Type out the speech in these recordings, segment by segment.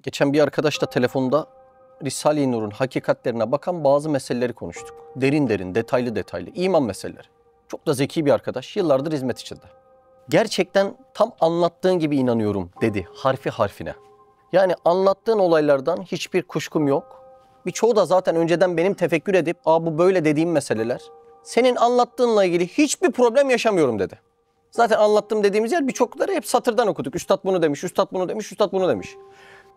Geçen bir arkadaşla telefonda Risale-i Nur'un hakikatlerine bakan bazı meseleleri konuştuk. Derin derin, detaylı detaylı, iman meseleleri. Çok da zeki bir arkadaş, yıllardır hizmet içinde. Gerçekten tam anlattığın gibi inanıyorum dedi, harfi harfine. Yani anlattığın olaylardan hiçbir kuşkum yok. Birçoğu da zaten önceden benim tefekkür edip bu böyle dediğim meseleler. Senin anlattığınla ilgili hiçbir problem yaşamıyorum dedi. Zaten anlattığım dediğimiz yer birçokları hep satırdan okuduk. Üstad bunu demiş, üstad bunu demiş, üstad bunu demiş.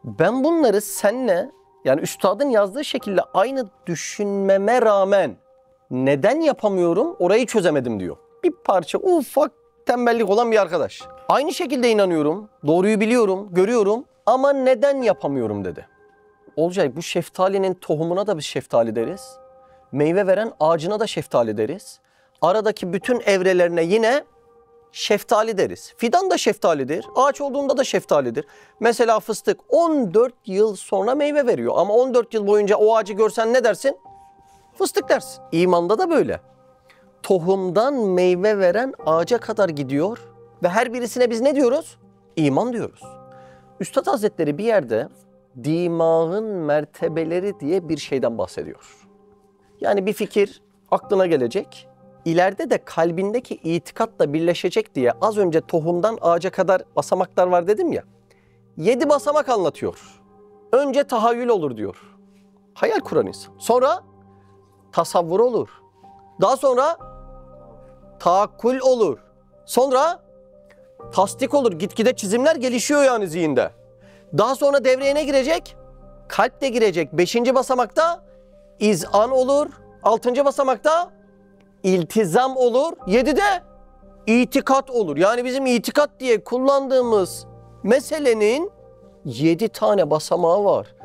Ben bunları seninle, yani üstadın yazdığı şekilde aynı düşünmeme rağmen neden yapamıyorum orayı çözemedim diyor. Bir parça ufak tembellik olan bir arkadaş. Aynı şekilde inanıyorum, doğruyu biliyorum, görüyorum ama neden yapamıyorum dedi. Olcay, bu şeftalinin tohumuna da biz şeftali deriz. Meyve veren ağacına da şeftali deriz. Aradaki bütün evrelerine yine şeftali deriz. Fidan da şeftalidir. Ağaç olduğunda da şeftalidir. Mesela fıstık 14 yıl sonra meyve veriyor. Ama 14 yıl boyunca o ağacı görsen ne dersin? Fıstık dersin. İmanda da böyle. Tohumdan meyve veren ağaca kadar gidiyor. Ve her birisine biz ne diyoruz? İman diyoruz. Üstad Hazretleri bir yerde dimağın mertebeleri diye bir şeyden bahsediyor. Yani bir fikir aklına gelecek. İleride de kalbindeki itikatla birleşecek diye az önce tohumdan ağaca kadar basamaklar var dedim ya. 7 basamak anlatıyor. Önce tahayyül olur diyor. Hayal kuran insan. Sonra tasavvur olur. Daha sonra taakkul olur. Sonra tasdik olur. Gitgide çizimler gelişiyor yani zihinde. Daha sonra devreye ne girecek? Kalp de girecek. 5. basamakta izan olur. 6. basamakta İltizam olur. 7'de itikat olur. Yani bizim itikat diye kullandığımız meselenin 7 tane basamağı var.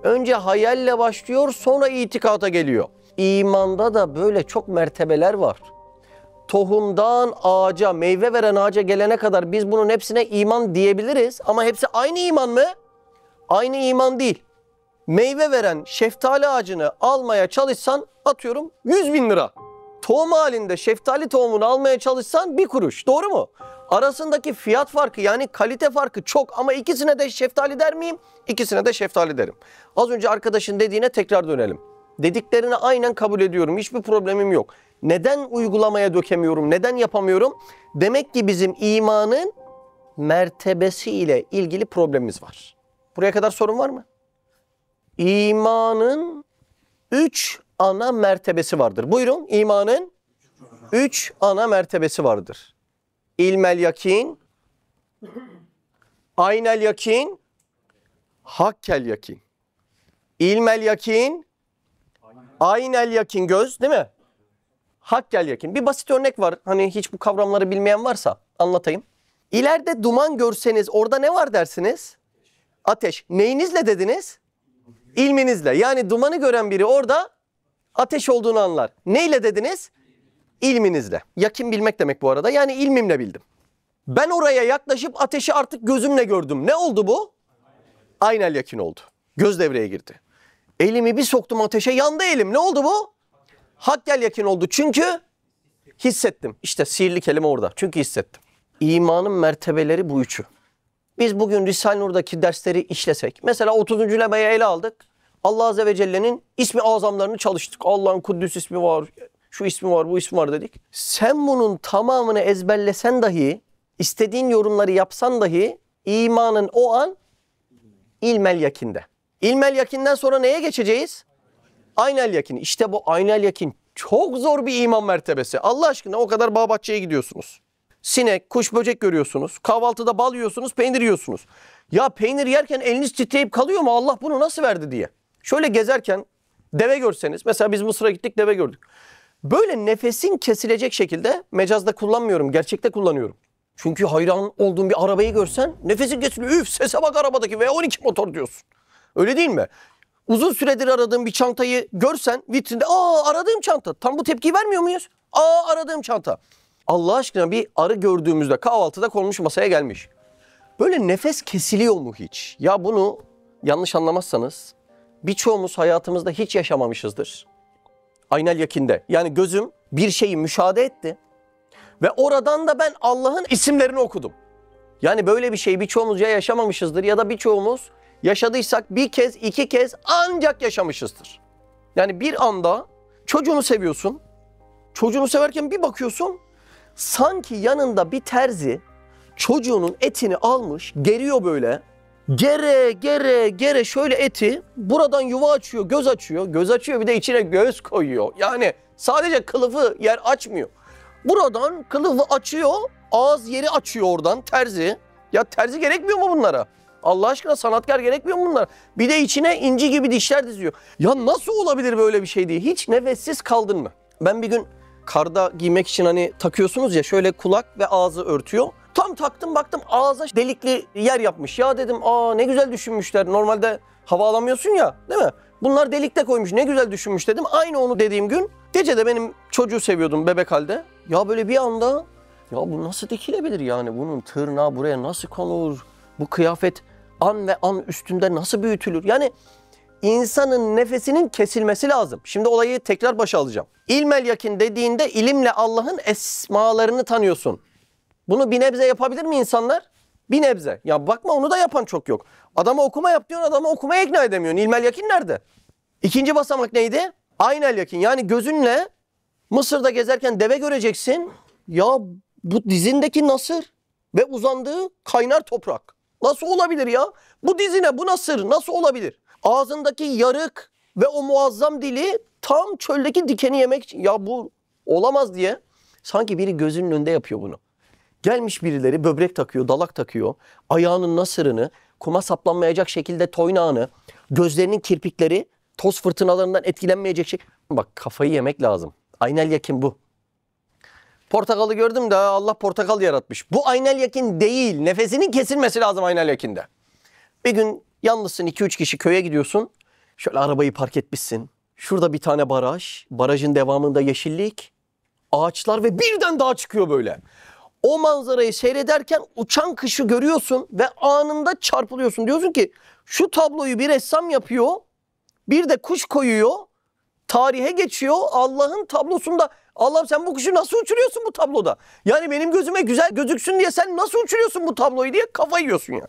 Önce hayalle başlıyor, sonra itikata geliyor. İmanda da böyle çok mertebeler var. Tohumdan ağaca, meyve veren ağaca gelene kadar biz bunun hepsine iman diyebiliriz. Ama hepsi aynı iman mı? Aynı iman değil. Meyve veren şeftali ağacını almaya çalışsan atıyorum 100.000 lira. Tohum halinde şeftali tohumunu almaya çalışsan 1 kuruş. Doğru mu? Arasındaki fiyat farkı, yani kalite farkı çok ama ikisine de şeftali der miyim? İkisine de şeftali derim. Az önce arkadaşın dediğine tekrar dönelim. Dediklerini aynen kabul ediyorum. Hiçbir problemim yok. Neden uygulamaya dökemiyorum? Neden yapamıyorum? Demek ki bizim imanın mertebesi ile ilgili problemimiz var. Buraya kadar sorun var mı? İmanın 3 ana mertebesi vardır. Buyurun, imanın 3 ana mertebesi vardır. İlmel yakin, aynel yakin, hakkel yakin. İlmel yakin, aynel yakin göz değil mi? Hakkel yakin. Bir basit örnek var. Hani hiç bu kavramları bilmeyen varsa anlatayım. İleride duman görseniz orada ne var dersiniz? Ateş. Neyinizle dediniz? İlminizle. Yani dumanı gören biri orada ateş olduğunu anlar. Neyle dediniz? İlminizle. Yakin bilmek demek bu arada. Yani ilmimle bildim. Ben oraya yaklaşıp ateşi artık gözümle gördüm. Ne oldu bu? Aynel yakin oldu. Göz devreye girdi. Elimi bir soktum ateşe, yandı elim. Ne oldu bu? Hakkel yakin oldu. Çünkü hissettim. İşte sihirli kelime orada. Çünkü hissettim. İmanın mertebeleri bu üçü. Biz bugün Risale-i Nur'daki dersleri işlesek. Mesela 30. lemayı ele aldık. Allah Azze ve Celle'nin ismi azamlarını çalıştık. Allah'ın Kuddüs ismi var, şu ismi var, bu ismi var dedik. Sen bunun tamamını ezberlesen dahi, istediğin yorumları yapsan dahi imanın o an ilmel yakinde. İlmel yakinden sonra neye geçeceğiz? Aynel yakin. İşte bu aynel yakin çok zor bir iman mertebesi. Allah aşkına o kadar bağ bahçeye gidiyorsunuz. Sinek, kuş, böcek görüyorsunuz. Kahvaltıda bal yiyorsunuz, peynir yiyorsunuz. Ya peynir yerken eliniz titreyip kalıyor mu? Allah bunu nasıl verdi diye. Şöyle gezerken deve görseniz, mesela biz Mısır'a gittik, deve gördük. Böyle nefesin kesilecek şekilde, mecazda kullanmıyorum, gerçekte kullanıyorum. Çünkü hayran olduğun bir arabayı görsen nefesin kesiliyor. Üf, sese bak arabadaki V12 motor diyorsun. Öyle değil mi? Uzun süredir aradığım bir çantayı görsen vitrinde, aradığım çanta. Tam bu tepkiyi vermiyor muyuz? Aradığım çanta. Allah aşkına bir arı gördüğümüzde kahvaltıda konmuş masaya gelmiş. Böyle nefes kesiliyor mu hiç? Ya bunu yanlış anlamazsanız birçoğumuz hayatımızda hiç yaşamamışızdır. Aynel yakinde. Yani gözüm bir şeyi müşahede etti. Ve oradan da ben Allah'ın isimlerini okudum. Yani böyle bir şey birçoğumuz ya yaşamamışızdır ya da birçoğumuz yaşadıysak bir kez, iki kez ancak yaşamışızdır. Yani bir anda çocuğunu seviyorsun. Çocuğunu severken bir bakıyorsun, sanki yanında bir terzi çocuğunun etini almış, geriyor böyle. Gere şöyle eti buradan yuva açıyor, göz açıyor. Göz açıyor, bir de içine göz koyuyor. Yani sadece kılıfı yer açmıyor. Buradan kılıfı açıyor, ağız yeri açıyor oradan terzi. Ya terzi gerekmiyor mu bunlara? Allah aşkına sanatkar gerekmiyor mu bunlara? Bir de içine inci gibi dişler diziyor. Ya nasıl olabilir böyle bir şey diye. Hiç nefessiz kaldın mı? Ben bir gün karda giymek için hani takıyorsunuz ya, şöyle kulak ve ağzı örtüyor. Tam taktım, baktım ağza delikli yer yapmış. Ya dedim, ne güzel düşünmüşler. Normalde hava alamıyorsun ya, değil mi? Bunlar delikte koymuş, ne güzel düşünmüş dedim. Aynı onu dediğim gün gece de benim çocuğu seviyordum bebek halde. Ya böyle bir anda, ya bu nasıl dikilebilir yani? Bunun tırnağı buraya nasıl konur? Bu kıyafet an ve an üstünde nasıl büyütülür? Yani insanın nefesinin kesilmesi lazım. Şimdi olayı tekrar başa alacağım. İlmel yakin dediğinde ilimle Allah'ın esmalarını tanıyorsun. Bunu bir nebze yapabilir mi insanlar? Bir nebze. Ya bakma, onu da yapan çok yok. Adama okuma yap diyorsun, adamı okumaya ikna edemiyorsun. İlmel yakin nerede? İkinci basamak neydi? Aynel yakin. Yani gözünle Mısır'da gezerken deve göreceksin. Ya bu dizindeki nasır ve uzandığı kaynar toprak. Nasıl olabilir ya? Bu dizine bu nasıl olabilir? Ağzındaki yarık ve o muazzam dili tam çöldeki dikeni yemek için. Ya bu olamaz diye. Sanki biri gözünün önünde yapıyor bunu. Gelmiş birileri böbrek takıyor, dalak takıyor. Ayağının nasırını, kuma saplanmayacak şekilde toynağını, gözlerinin kirpikleri toz fırtınalarından etkilenmeyecek şey. Bak, kafayı yemek lazım. Aynel yakin bu. Portakalı gördüm de Allah portakal yaratmış. Bu aynel yakin değil. Nefesinin kesilmesi lazım aynel yakinde. Bir gün yalnızsın, 2-3 kişi köye gidiyorsun. Şöyle arabayı park etmişsin. Şurada bir tane baraj. Barajın devamında yeşillik, ağaçlar ve birden dağ çıkıyor böyle. O manzarayı seyrederken uçan kışı görüyorsun ve anında çarpılıyorsun. Diyorsun ki şu tabloyu bir ressam yapıyor, bir de kuş koyuyor, tarihe geçiyor. Allah'ın tablosunda, Allah'ım sen bu kuşu nasıl uçuruyorsun bu tabloda? Yani benim gözüme güzel gözüksün diye sen nasıl uçuruyorsun bu tabloyu diye kafayı yiyorsun ya.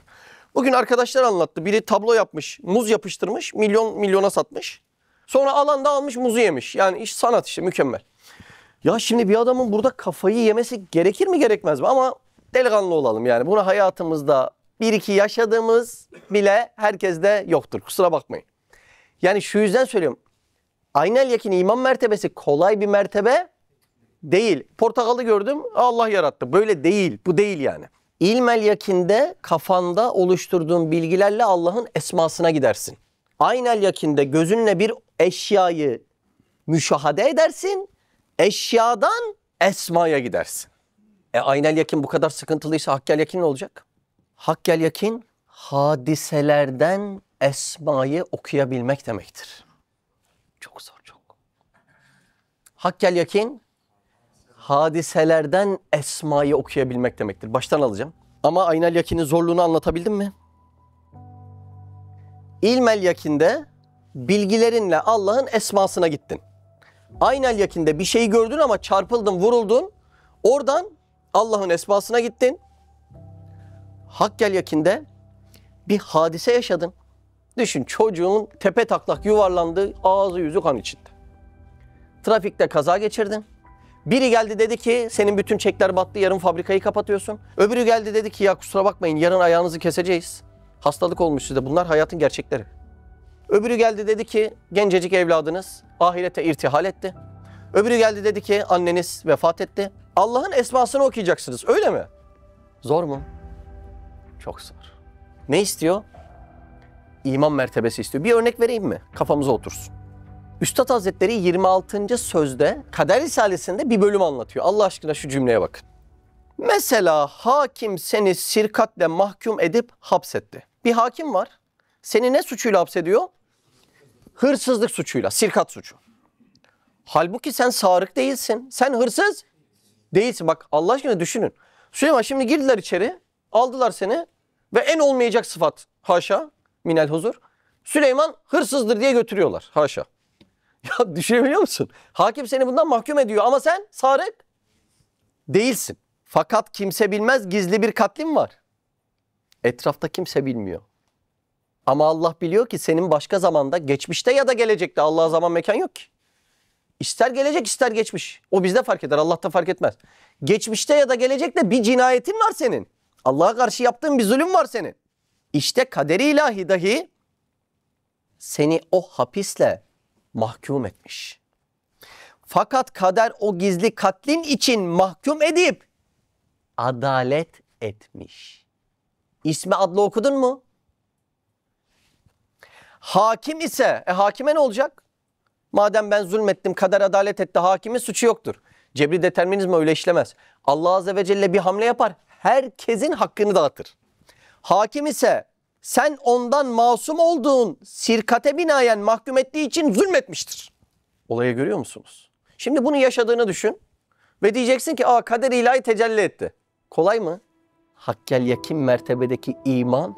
Bugün arkadaşlar anlattı. Biri tablo yapmış, muz yapıştırmış, milyona satmış. Sonra alanda almış muzu yemiş. Yani iş sanat işte, mükemmel. Ya şimdi bir adamın burada kafayı yemesi gerekir mi gerekmez mi? Ama delikanlı olalım yani. Bunu hayatımızda bir iki yaşadığımız bile herkeste yoktur. Kusura bakmayın. Yani şu yüzden söylüyorum. Aynel yakin iman mertebesi kolay bir mertebe değil. Portakalı gördüm, Allah yarattı. Böyle değil. Bu değil yani. İlmel yakinde kafanda oluşturduğun bilgilerle Allah'ın esmasına gidersin. Aynel yakinde gözünle bir eşyayı müşahede edersin. Eşyadan esmaya gidersin. Aynel yakin bu kadar sıkıntılıysa hakkel yakin ne olacak? Hakkel yakin hadiselerden esmayı okuyabilmek demektir. Çok zor, çok. Hakkel yakin hadiselerden esmayı okuyabilmek demektir. Baştan alacağım. Ama aynel yakinin zorluğunu anlatabildim mi? İlmel yakinde bilgilerinle Allah'ın esmasına gittin. Aynel yakinde bir şeyi gördün ama çarpıldın, vuruldun. Oradan Allah'ın esmasına gittin. Hakkel yakinde bir hadise yaşadın. Düşün, çocuğun tepe taklak yuvarlandı, ağzı yüzü kan içinde. Trafikte kaza geçirdin. Biri geldi dedi ki senin bütün çekler battı, yarın fabrikayı kapatıyorsun. Öbürü geldi dedi ki ya kusura bakmayın, yarın ayağınızı keseceğiz. Hastalık olmuş size, bunlar hayatın gerçekleri. Öbürü geldi dedi ki gencecik evladınız ahirete irtihal etti. Öbürü geldi dedi ki anneniz vefat etti. Allah'ın esmasını okuyacaksınız, öyle mi? Zor mu? Çok zor. Ne istiyor? İman mertebesi istiyor. Bir örnek vereyim mi? Kafamıza otursun. Üstad Hazretleri 26. sözde Kader Risalesi'nde bir bölüm anlatıyor. Allah aşkına şu cümleye bakın. Mesela hakim seni sirkatle mahkum edip hapsetti. Bir hakim var. Seni ne suçuyla hapsediyor? Hırsızlık suçuyla, sirkat suçu. Halbuki sen sarık değilsin. Sen hırsız değilsin. Bak Allah aşkına düşünün. Süleyman şimdi girdiler içeri, aldılar seni ve en olmayacak sıfat, haşa, minel huzur. Süleyman hırsızdır diye götürüyorlar, haşa. Ya düşünebiliyor musun? Hakim seni bundan mahkum ediyor ama sen sarık değilsin. Fakat kimse bilmez, gizli bir katlim var. Etrafta kimse bilmiyor. Ama Allah biliyor ki senin başka zamanda, geçmişte ya da gelecekte, Allah'a zaman mekan yok ki. İster gelecek ister geçmiş. O bizde fark eder, Allah'ta fark etmez. Geçmişte ya da gelecekte bir cinayetin var senin. Allah'a karşı yaptığın bir zulüm var senin. İşte kader-i ilahi dahi seni o hapisle mahkum etmiş. Fakat kader o gizli katlin için mahkum edip adalet etmiş. İsmi adlı okudun mu? Hakim ise, hakime ne olacak? Madem ben zulmettim, kader adalet etti, hakimin suçu yoktur. Cebri determinizma öyle işlemez. Allah Azze ve Celle bir hamle yapar, herkesin hakkını dağıtır. Hakim ise sen ondan masum olduğun sirkate binaen mahkum ettiği için zulmetmiştir. Olayı görüyor musunuz? Şimdi bunu yaşadığını düşün ve diyeceksin ki kader ilahi tecelli etti. Kolay mı? Hakkel yakin mertebedeki iman,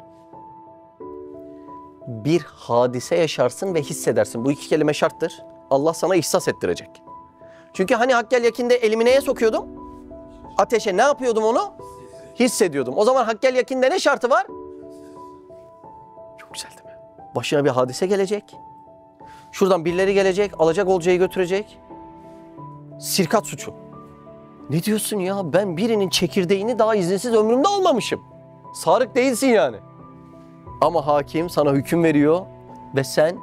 bir hadise yaşarsın ve hissedersin. Bu iki kelime şarttır. Allah sana ihsas ettirecek. Çünkü hani hakkel yakinde elimi neye sokuyordum? Ateşe. Ne yapıyordum onu? Hissediyordum. O zaman hakkel yakinde ne şartı var? Çok güzel değil mi? Başına bir hadise gelecek. Şuradan birileri gelecek, alacak olcayı götürecek. Sirkat suçu. Ne diyorsun ya? Ben birinin çekirdeğini daha izinsiz ömrümde almamışım. Sarık değilsin yani. Ama hakim sana hüküm veriyor ve sen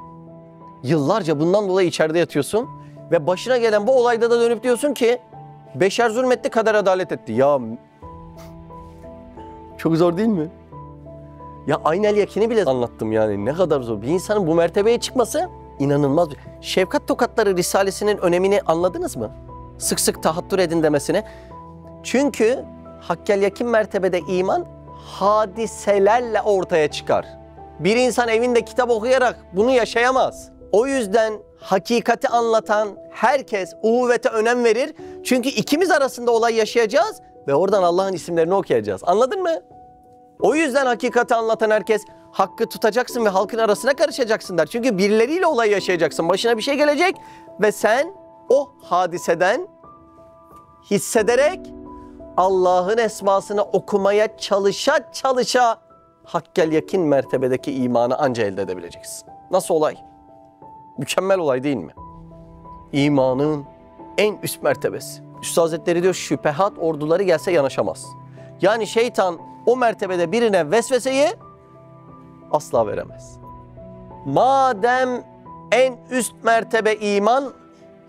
yıllarca bundan dolayı içeride yatıyorsun ve başına gelen bu olayda da dönüp diyorsun ki beşer zulmetti, kader adalet etti. Ya çok zor değil mi? Ya aynel yakini bile anlattım yani, ne kadar zor. Bir insanın bu mertebeye çıkması inanılmaz. Şefkat Tokatları Risalesi'nin önemini anladınız mı? Sık sık tahattür edin demesine. Çünkü hakkel yakin mertebede iman hadiselerle ortaya çıkar. Bir insan evinde kitap okuyarak bunu yaşayamaz. O yüzden hakikati anlatan herkes uhuvvete önem verir. Çünkü ikimiz arasında olay yaşayacağız ve oradan Allah'ın isimlerini okuyacağız. Anladın mı? O yüzden hakikati anlatan herkes hakkı tutacaksın ve halkın arasına karışacaksın der. Çünkü birileriyle olay yaşayacaksın. Başına bir şey gelecek ve sen o hadiseden hissederek Allah'ın esmasını okumaya çalışa hakkel yakin mertebedeki imanı anca elde edebileceksin. Nasıl olay? Mükemmel olay değil mi? İmanın en üst mertebesi. Üstad Hazretleri diyor, şüphehat orduları gelse yanaşamaz. Yani şeytan o mertebede birine vesveseyi asla veremez. Madem en üst mertebe iman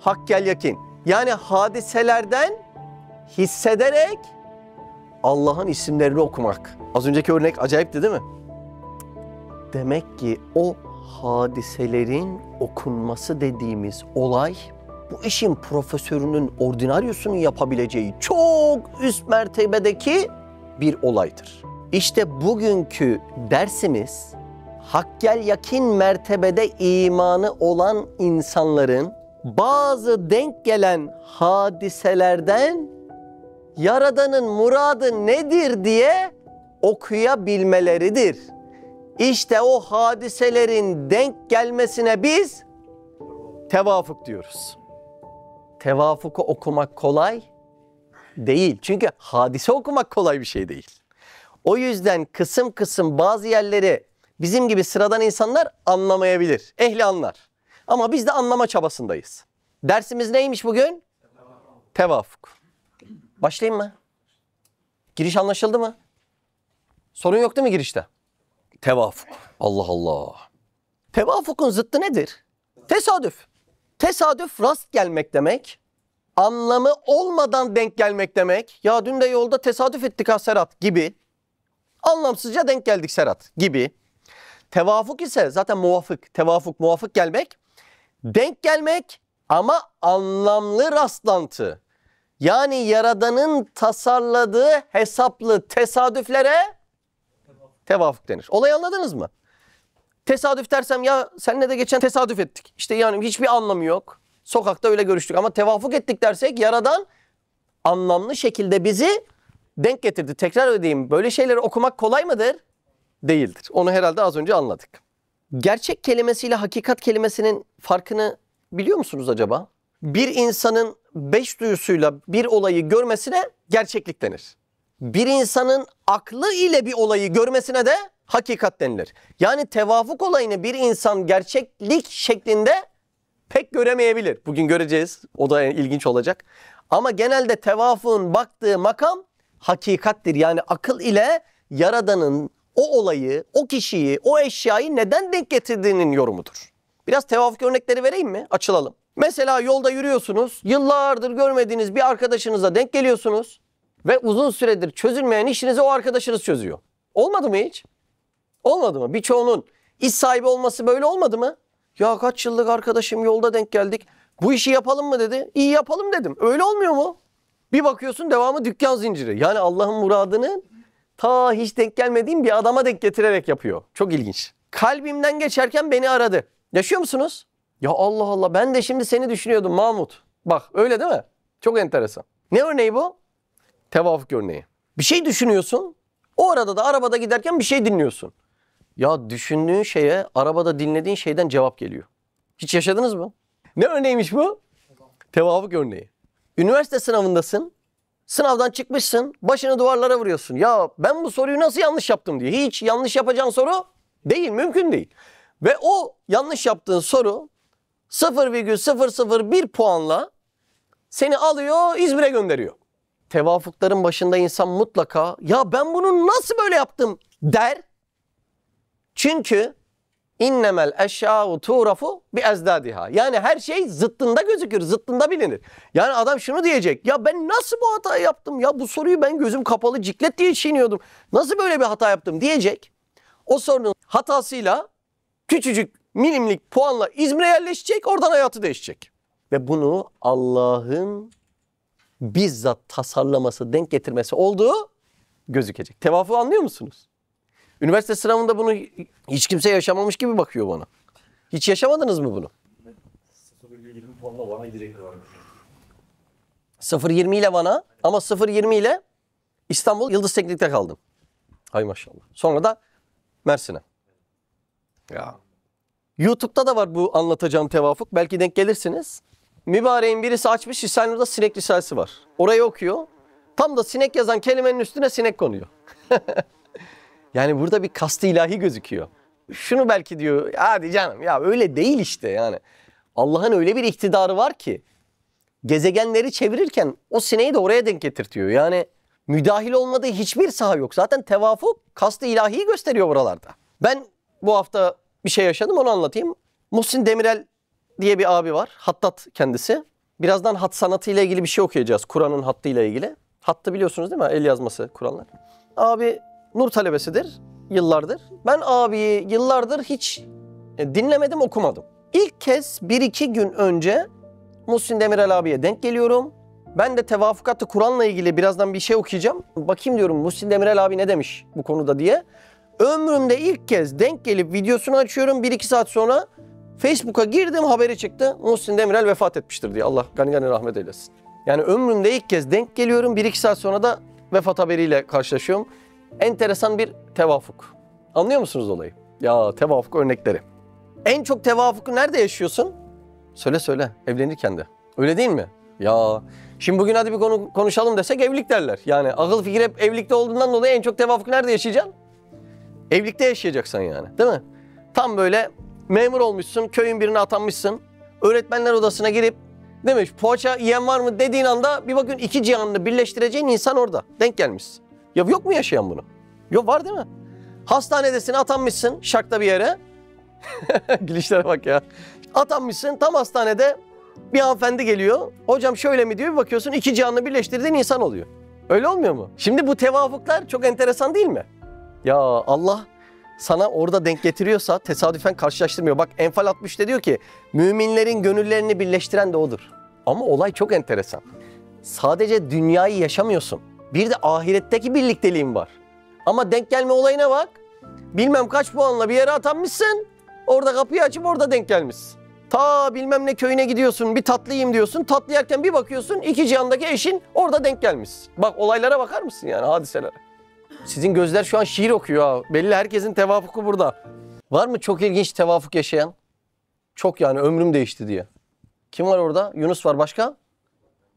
hakkel yakin. Yani hadiselerden hissederek Allah'ın isimlerini okumak. Az önceki örnek acayipti değil mi? Demek ki o hadiselerin okunması dediğimiz olay, bu işin profesörünün, ordinaryusunun yapabileceği çok üst mertebedeki bir olaydır. İşte bugünkü dersimiz, hakkel yakin mertebede imanı olan insanların bazı denk gelen hadiselerden Yaradan'ın muradı nedir diye okuyabilmeleridir. İşte o hadiselerin denk gelmesine biz tevafuk diyoruz. Tevafuku okumak kolay değil. Çünkü hadise okumak kolay bir şey değil. O yüzden kısım kısım bazı yerleri bizim gibi sıradan insanlar anlamayabilir. Ehli anlar. Ama biz de anlama çabasındayız. Dersimiz neymiş bugün? Tevafuk. Başlayayım mı? Giriş anlaşıldı mı? Sorun yok değil mi girişte? Tevafuk. Allah Allah. Tevafukun zıttı nedir? Tesadüf. Tesadüf rast gelmek demek. Anlamı olmadan denk gelmek demek. Ya dün de yolda tesadüf ettik ha Serhat gibi. Anlamsızca denk geldik Serhat gibi. Tevafuk ise zaten muvafık. Tevafuk muvafık gelmek. Denk gelmek ama anlamlı rastlantı. Yani Yaradan'ın tasarladığı hesaplı tesadüflere tevafuk denir. Olayı anladınız mı? Tesadüf dersem ya seninle de geçen tesadüf ettik. İşte yani hiçbir anlamı yok. Sokakta öyle görüştük ama tevafuk ettik dersek Yaradan anlamlı şekilde bizi denk getirdi. Tekrar edeyim, böyle şeyleri okumak kolay mıdır? Değildir. Onu herhalde az önce anladık. Gerçek kelimesiyle hakikat kelimesinin farkını biliyor musunuz acaba? Bir insanın 5 duyusuyla bir olayı görmesine gerçeklik denir. Bir insanın aklı ile bir olayı görmesine de hakikat denilir. Yani tevafuk olayını bir insan gerçeklik şeklinde pek göremeyebilir. Bugün göreceğiz. O da ilginç olacak. Ama genelde tevafuğun baktığı makam hakikattir. Yani akıl ile Yaradan'ın o olayı, o kişiyi, o eşyayı neden denk getirdiğinin yorumudur. Biraz tevafuk örnekleri vereyim mi? Açılalım. Mesela yolda yürüyorsunuz. Yıllardır görmediğiniz bir arkadaşınıza denk geliyorsunuz. Ve uzun süredir çözülmeyen işinizi o arkadaşınız çözüyor. Olmadı mı hiç? Olmadı mı? Birçoğunun iş sahibi olması böyle olmadı mı? Ya kaç yıllık arkadaşım, yolda denk geldik. Bu işi yapalım mı dedi. İyi yapalım dedim. Öyle olmuyor mu? Bir bakıyorsun devamı dükkan zinciri. Yani Allah'ın muradını ta hiç denk gelmediğim bir adama denk getirerek yapıyor. Çok ilginç. Kalbimden geçerken beni aradı. Yaşıyor musunuz? Ya Allah Allah, ben de şimdi seni düşünüyordum Mahmut. Bak öyle değil mi? Çok enteresan. Ne örneği bu? Tevafuk örneği. Bir şey düşünüyorsun. O arada da arabada giderken bir şey dinliyorsun. Ya düşündüğün şeye arabada dinlediğin şeyden cevap geliyor. Hiç yaşadınız mı? Ne örneğiymiş bu? Tevafuk örneği. Üniversite sınavındasın. Sınavdan çıkmışsın. Başını duvarlara vuruyorsun. Ya ben bu soruyu nasıl yanlış yaptım diye. Hiç yanlış yapacağın soru değil. Mümkün değil. Ve o yanlış yaptığın soru 0,001 puanla seni alıyor, İzmir'e gönderiyor. Tevafukların başında insan mutlaka ya ben bunu nasıl böyle yaptım der. Çünkü innemel eşyâ'u tuğrafu bi ezdâdiha. Yani her şey zıttında gözükür, zıttında bilinir. Yani adam şunu diyecek. Ya ben nasıl bu hatayı yaptım? Ya bu soruyu ben gözüm kapalı ciklet diye çiğniyordum. Nasıl böyle bir hata yaptım diyecek. O sorunun hatasıyla küçücük milimlik puanla İzmir'e yerleşecek. Oradan hayatı değişecek. Ve bunu Allah'ın bizzat tasarlaması, denk getirmesi olduğu gözükecek. Tevafuğu anlıyor musunuz? Üniversite sınavında bunu hiç kimse yaşamamış gibi bakıyor bana. Hiç yaşamadınız mı bunu? 0,20 puanla Van'a direkt varmış. 0,20 ile Van'a ama 0,20 ile İstanbul Yıldız Teknik'te kaldım. Hay maşallah. Sonra da Mersin'e. Ya. YouTube'da da var bu anlatacağım tevafuk. Belki denk gelirsiniz. Mübareğin birisi açmış Risale-i Sinek Risalesi var. Orayı okuyor. Tam da sinek yazan kelimenin üstüne sinek konuyor. Yani burada bir kast-ı ilahi gözüküyor. Şunu belki diyor, hadi canım ya öyle değil işte yani. Allah'ın öyle bir iktidarı var ki gezegenleri çevirirken o sineği de oraya denk getirtiyor. Yani müdahil olmadığı hiçbir saha yok. Zaten tevafuk kast-ı ilahiyi gösteriyor buralarda. Ben bu hafta bir şey yaşadım, onu anlatayım. Muhsin Demirel diye bir abi var. Hattat kendisi. Birazdan hat sanatıyla ilgili bir şey okuyacağız. Kur'an'ın hattıyla ilgili. Hattı biliyorsunuz değil mi? El yazması Kur'anlar. Abi Nur talebesidir yıllardır. Ben abiyi yıllardır hiç dinlemedim, okumadım. İlk kez 1-2 gün önce Muhsin Demirel abiye denk geliyorum. Ben de tevafukat-ı Kur'an'la ilgili birazdan bir şey okuyacağım. Bakayım diyorum Muhsin Demirel abi ne demiş bu konuda diye. Ömrümde ilk kez denk gelip videosunu açıyorum. 1-2 saat sonra Facebook'a girdim, haberi çıktı. Muhsin Demirel vefat etmiştir diye. Allah gani gani rahmet eylesin. Yani ömrümde ilk kez denk geliyorum. 1-2 saat sonra da vefat haberiyle karşılaşıyorum. Enteresan bir tevafuk. Anlıyor musunuz olayı? Ya tevafuk örnekleri. En çok tevafuku nerede yaşıyorsun? Söyle söyle, evlenirken de. Öyle değil mi? Ya şimdi bugün hadi bir konu konuşalım desek evlilik derler. Yani akıl fikir hep evlilikte olduğundan dolayı en çok tevafuk nerede yaşayacaksın? Evlilikte yaşayacaksın yani, değil mi? Tam böyle memur olmuşsun, köyün birine atanmışsın. Öğretmenler odasına girip demiş poğaça yiyen var mı dediğin anda bir bakın iki cihanını birleştireceğin insan orada. Denk gelmiş. Ya yok mu yaşayan bunu? Yok, var değil mi? Hastanedesin, atanmışsın şarkta bir yere. Gülüşlere bak ya. Atanmışsın, tam hastanede bir hanımefendi geliyor. Hocam şöyle mi diyor, bir bakıyorsun iki cihanını birleştirdiğin insan oluyor. Öyle olmuyor mu? Şimdi bu tevafuklar çok enteresan değil mi? Ya Allah sana orada denk getiriyorsa tesadüfen karşılaştırmıyor. Bak Enfal 60'ta diyor ki müminlerin gönüllerini birleştiren de odur. Ama olay çok enteresan. Sadece dünyayı yaşamıyorsun. Bir de ahiretteki birlikteliğin var. Ama denk gelme olayına bak. Bilmem kaç puanla bir yere atanmışsın. Orada kapıyı açıp orada denk gelmişsin. Ta bilmem ne köyüne gidiyorsun, bir tatlı yiyeyim diyorsun. Tatlı yerken bir bakıyorsun iki cihandaki eşin orada denk gelmişsin. Bak olaylara bakar mısın yani, hadiselere? Sizin gözler şu an şiir okuyor ha. Belli herkesin tevafuku burada. Var mı çok ilginç tevafuk yaşayan? Çok yani ömrüm değişti diye. Kim var orada? Yunus var. Başka?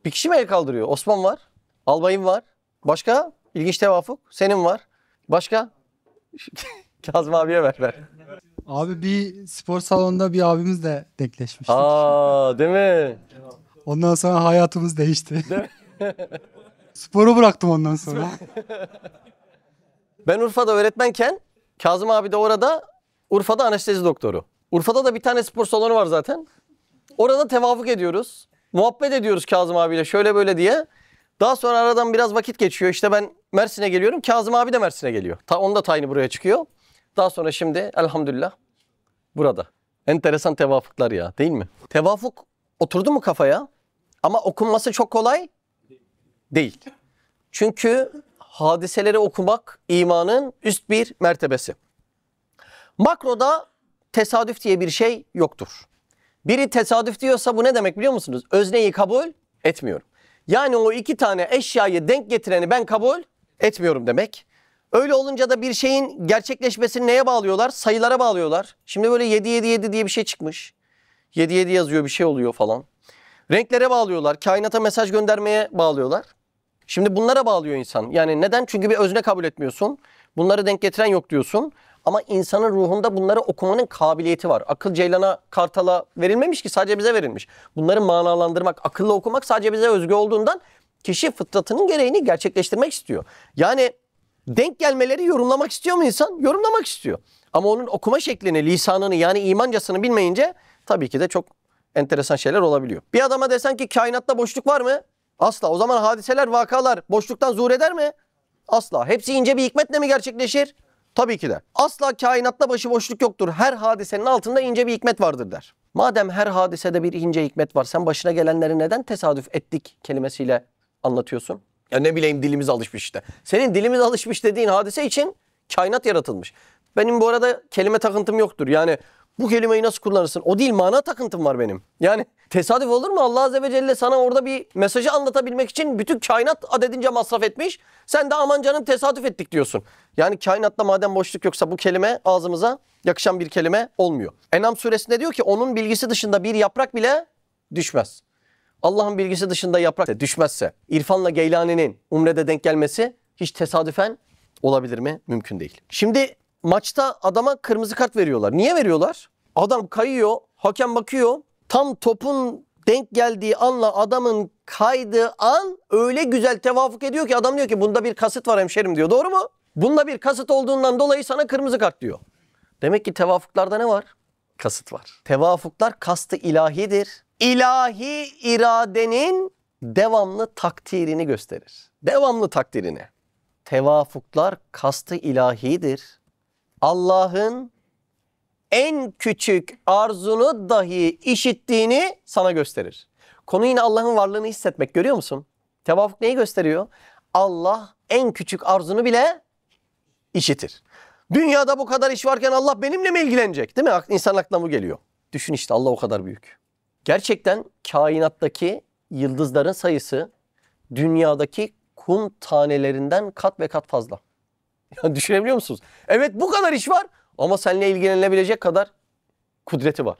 Bir kişi mi el kaldırıyor? Osman var. Albayım var. Başka? İlginç tevafuk. Senin var. Başka? Kazım abiye ver. Abi bir spor salonunda bir abimizle denkleşmiştik. Değil mi? Ondan sonra hayatımız değişti. Değil mi? Sporu bıraktım ondan sonra. Ben Urfa'da öğretmenken Kazım abi de orada Urfa'da anestezi doktoru. Urfa'da da bir tane spor salonu var zaten. Orada tevafuk ediyoruz. Muhabbet ediyoruz Kazım abiyle şöyle böyle diye. Daha sonra aradan biraz vakit geçiyor. İşte ben Mersin'e geliyorum. Kazım abi de Mersin'e geliyor. Onun da tayini buraya çıkıyor. Daha sonra şimdi elhamdülillah burada. Enteresan tevafuklar ya, değil mi? Tevafuk oturdu mu kafaya? Ama okunması çok kolay değil. Çünkü hadiseleri okumak imanın üst bir mertebesi. Makroda tesadüf diye bir şey yoktur. Biri tesadüf diyorsa bu ne demek biliyor musunuz? Özneyi kabul etmiyorum. Yani o iki tane eşyayı denk getireni ben kabul etmiyorum demek. Öyle olunca da bir şeyin gerçekleşmesini neye bağlıyorlar? Sayılara bağlıyorlar. Şimdi böyle 7-7-7 diye bir şey çıkmış. 7-7 yazıyor, bir şey oluyor falan. Renklere bağlıyorlar. Kainata mesaj göndermeye bağlıyorlar. Şimdi bunlara bağlıyor insan. Yani neden? Çünkü bir özne kabul etmiyorsun. Bunları denk getiren yok diyorsun. Ama insanın ruhunda bunları okumanın kabiliyeti var. Akıl Ceylan'a, Kartal'a verilmemiş ki, sadece bize verilmiş. Bunları manalandırmak, akılla okumak sadece bize özgü olduğundan kişi fıtratının gereğini gerçekleştirmek istiyor. Yani denk gelmeleri yorumlamak istiyor mu insan? Yorumlamak istiyor. Ama onun okuma şeklini, lisanını, yani imancasını bilmeyince tabii ki de çok enteresan şeyler olabiliyor. Bir adama desen ki kainatta boşluk var mı? Asla. O zaman hadiseler, vakalar boşluktan zuhur eder mi? Asla. Hepsi ince bir hikmetle mi gerçekleşir? Tabii ki de. Asla kainatta başıboşluk yoktur. Her hadisenin altında ince bir hikmet vardır der. Madem her hadisede bir ince hikmet var, sen başına gelenleri neden tesadüf ettik kelimesiyle anlatıyorsun? Ya ne bileyim, dilimiz alışmış işte. Senin dilimiz alışmış dediğin hadise için kainat yaratılmış. Benim bu arada kelime takıntım yoktur. Yani bu kelimeyi nasıl kullanırsın? O değil, mana takıntım var benim. Yani tesadüf olur mu? Allah Azze ve Celle sana orada bir mesajı anlatabilmek için bütün kainat adedince masraf etmiş. Sen de aman canım tesadüf ettik diyorsun. Yani kainatta madem boşluk yoksa bu kelime ağzımıza yakışan bir kelime olmuyor. En'am suresinde diyor ki onun bilgisi dışında bir yaprak bile düşmez. Allah'ın bilgisi dışında yaprak düşmezse İrfan'la Geylani'nin Umre'de denk gelmesi hiç tesadüfen olabilir mi? Mümkün değil. Şimdi maçta adama kırmızı kart veriyorlar. Niye veriyorlar? Adam kayıyor, hakem bakıyor. Tam topun denk geldiği anla adamın kaydığı an öyle güzel tevafuk ediyor ki adam diyor ki bunda bir kasıt var hemşerim diyor. Doğru mu? Bunda bir kasıt olduğundan dolayı sana kırmızı kart diyor. Demek ki tevafuklarda ne var? Kasıt var. Tevafuklar kastı ilahidir. İlahi iradenin devamlı takdirini gösterir. Devamlı takdirini. Tevafuklar kastı ilahidir. Allah'ın en küçük arzunu dahi işittiğini sana gösterir. Konu yine Allah'ın varlığını hissetmek, görüyor musun? Tevafuk neyi gösteriyor? Allah en küçük arzunu bile işitir. Dünyada bu kadar iş varken Allah benimle mi ilgilenecek? Değil mi? İnsan aklına bu geliyor. Düşün işte, Allah o kadar büyük. Gerçekten kainattaki yıldızların sayısı dünyadaki kum tanelerinden kat ve kat fazla. Ya düşünebiliyor musunuz? Evet, bu kadar iş var ama seninle ilgilenilebilecek kadar kudreti var.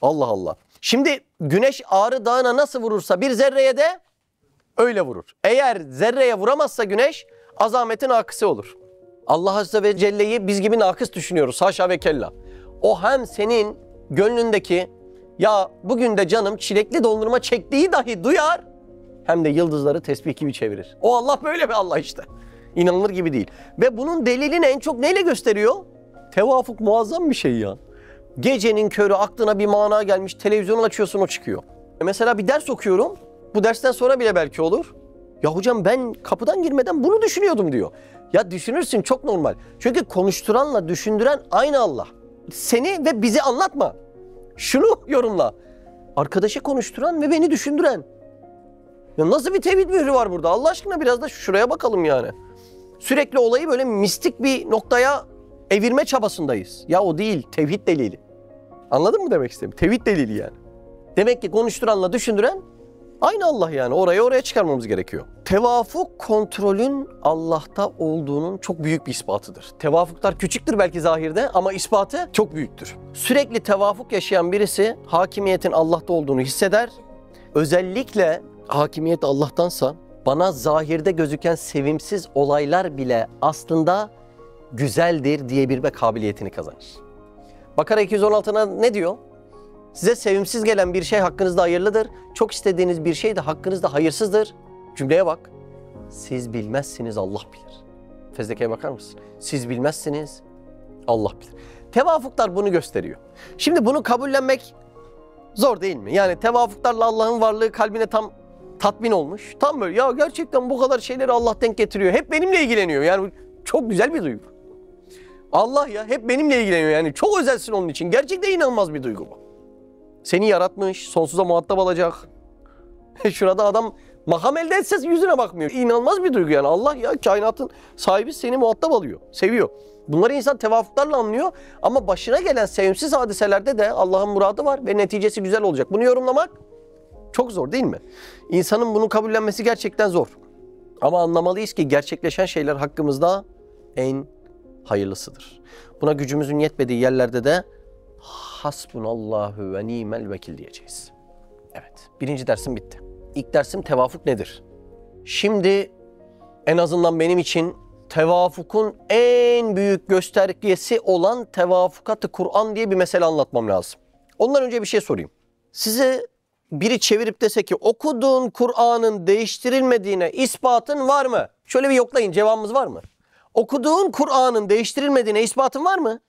Allah Allah. Şimdi güneş Ağrı Dağı'na nasıl vurursa bir zerreye de öyle vurur. Eğer zerreye vuramazsa güneş azametin akısı olur. Allah Azze ve Celle'yi biz gibi nakıs düşünüyoruz. Haşa ve kella. O hem senin gönlündeki ya bugün de canım çilekli dondurma çektiği dahi duyar, hem de yıldızları tesbih gibi çevirir. O Allah böyle bir Allah işte. İnanılır gibi değil. Ve bunun delilini en çok neyle gösteriyor? Tevafuk muazzam bir şey ya. Gecenin körü aklına bir mana gelmiş, televizyonu açıyorsun o çıkıyor. Mesela bir ders okuyorum. Bu dersten sonra bile belki olur. Ya hocam ben kapıdan girmeden bunu düşünüyordum diyor. Ya düşünürsün, çok normal. Çünkü konuşturanla düşündüren aynı Allah. Seni ve bizi anlatma. Şunu yorumla. Arkadaşı konuşturan ve beni düşündüren. Ya nasıl bir tevhid mührü var burada? Allah aşkına biraz da şuraya bakalım yani. Sürekli olayı böyle mistik bir noktaya evirme çabasındayız. Ya o değil, tevhid delili. Anladın mı demek istediğimi? Tevhid delili yani. Demek ki konuşturanla düşündüren aynı Allah yani. Oraya çıkarmamız gerekiyor. Tevafuk kontrolün Allah'ta olduğunun çok büyük bir ispatıdır. Tevafuklar küçüktür belki zahirde ama ispatı çok büyüktür. Sürekli tevafuk yaşayan birisi hakimiyetin Allah'ta olduğunu hisseder. Özellikle hakimiyet Allah'tansa bana zahirde gözüken sevimsiz olaylar bile aslında güzeldir diyebilme kabiliyetini kazanır. Bakara 216'na ne diyor? Size sevimsiz gelen bir şey hakkınızda hayırlıdır. Çok istediğiniz bir şey de hakkınızda hayırsızdır. Cümleye bak. Siz bilmezsiniz, Allah bilir. Fezleke'ye bakar mısın? Siz bilmezsiniz, Allah bilir. Tevafuklar bunu gösteriyor. Şimdi bunu kabullenmek zor değil mi? Yani tevafuklarla Allah'ın varlığı kalbine tam tatmin olmuş. Tam böyle ya gerçekten bu kadar şeyleri Allah denk getiriyor. Hep benimle ilgileniyor. Yani çok güzel bir duygu. Allah ya hep benimle ilgileniyor yani. Çok özelsin onun için. Gerçekten inanılmaz bir duygu bu. Seni yaratmış, sonsuza muhatap alacak. Şurada adam makam elde etse yüzüne bakmıyor. İnanılmaz bir duygu yani. Allah ya kainatın sahibi seni muhatap alıyor, seviyor. Bunları insan tevafuklarla anlıyor ama başına gelen sevimsiz hadiselerde de Allah'ın muradı var ve neticesi güzel olacak. Bunu yorumlamak çok zor değil mi? İnsanın bunu kabullenmesi gerçekten zor. Ama anlamalıyız ki gerçekleşen şeyler hakkımızda en hayırlısıdır. Buna gücümüzün yetmediği yerlerde de hasbunallahu ve nimel vekil diyeceğiz. Evet, birinci dersim bitti. İlk dersim tevafuk nedir? Şimdi en azından benim için tevafukun en büyük göstergesi olan tevafukat-ı Kur'an diye bir mesele anlatmam lazım. Ondan önce bir şey sorayım. Size biri çevirip dese ki okuduğun Kur'an'ın değiştirilmediğine ispatın var mı? Şöyle bir yoklayın, cevabımız var mı? Okuduğun Kur'an'ın değiştirilmediğine ispatın var mı?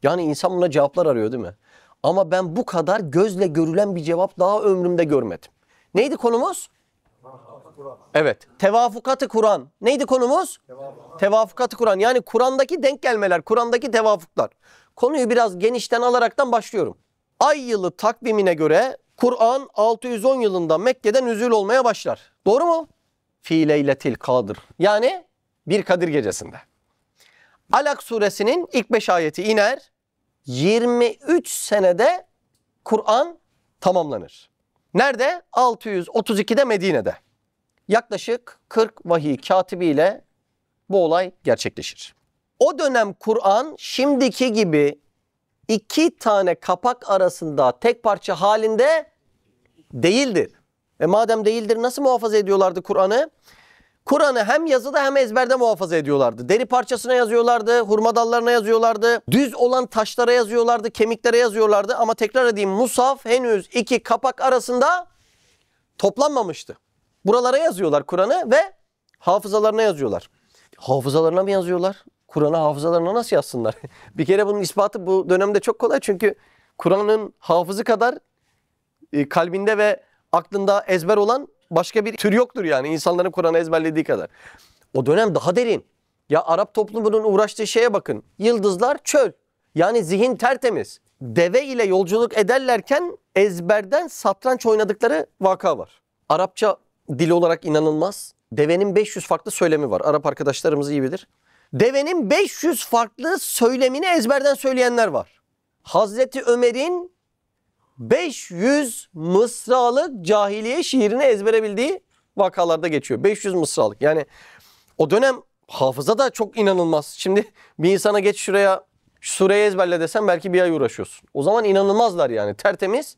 Yani insan buna cevaplar arıyor değil mi? Ama ben bu kadar gözle görülen bir cevap daha ömrümde görmedim. Neydi konumuz? Evet. Tevafukat-ı Kur'an. Neydi konumuz? Tevafukat-ı Kur'an. Yani Kur'an'daki denk gelmeler, Kur'an'daki tevafuklar. Konuyu biraz genişten alaraktan başlıyorum. Ay yılı takvimine göre Kur'an 610 yılında Mekke'den nüzul olmaya başlar. Doğru mu? Fî leyletil kadr. Yani bir Kadir gecesinde. Alak suresinin ilk 5 ayeti iner. 23 senede Kur'an tamamlanır. Nerede? 632'de Medine'de. Yaklaşık 40 vahiy katibiyle bu olay gerçekleşir. O dönem Kur'an şimdiki gibi 2 tane kapak arasında tek parça halinde değildir. Madem değildir nasıl muhafaza ediyorlardı Kur'an'ı? Kur'an'ı hem yazıda hem ezberde muhafaza ediyorlardı. Deri parçasına yazıyorlardı, hurma dallarına yazıyorlardı, düz olan taşlara yazıyorlardı, kemiklere yazıyorlardı. Ama tekrar edeyim, Musaf henüz 2 kapak arasında toplanmamıştı. Buralara yazıyorlar Kur'an'ı ve hafızalarına yazıyorlar. Hafızalarına mı yazıyorlar? Kur'an'ı hafızalarına nasıl yazsınlar? Bir kere bunun ispatı bu dönemde çok kolay. Çünkü Kur'an'ın hafızı kadar kalbinde ve aklında ezber olan başka bir tür yoktur yani. İnsanların Kur'an'ı ezberlediği kadar. O dönem daha derin. Ya Arap toplumunun uğraştığı şeye bakın. Yıldızlar çöl. Yani zihin tertemiz. Deve ile yolculuk ederlerken ezberden satranç oynadıkları vaka var. Arapça dil olarak inanılmaz. Devenin 500 farklı söylemi var. Arap arkadaşlarımız iyi bilir. Devenin 500 farklı söylemini ezberden söyleyenler var. Hazreti Ömer'in 500 mısralık cahiliye şiirini ezbere bildiği vakalarda geçiyor. 500 mısralık. Yani o dönem hafıza da çok inanılmaz. Şimdi bir insana geç şuraya sureyi ezberle desem belki bir ay uğraşıyorsun. O zaman inanılmazlar yani. Tertemiz.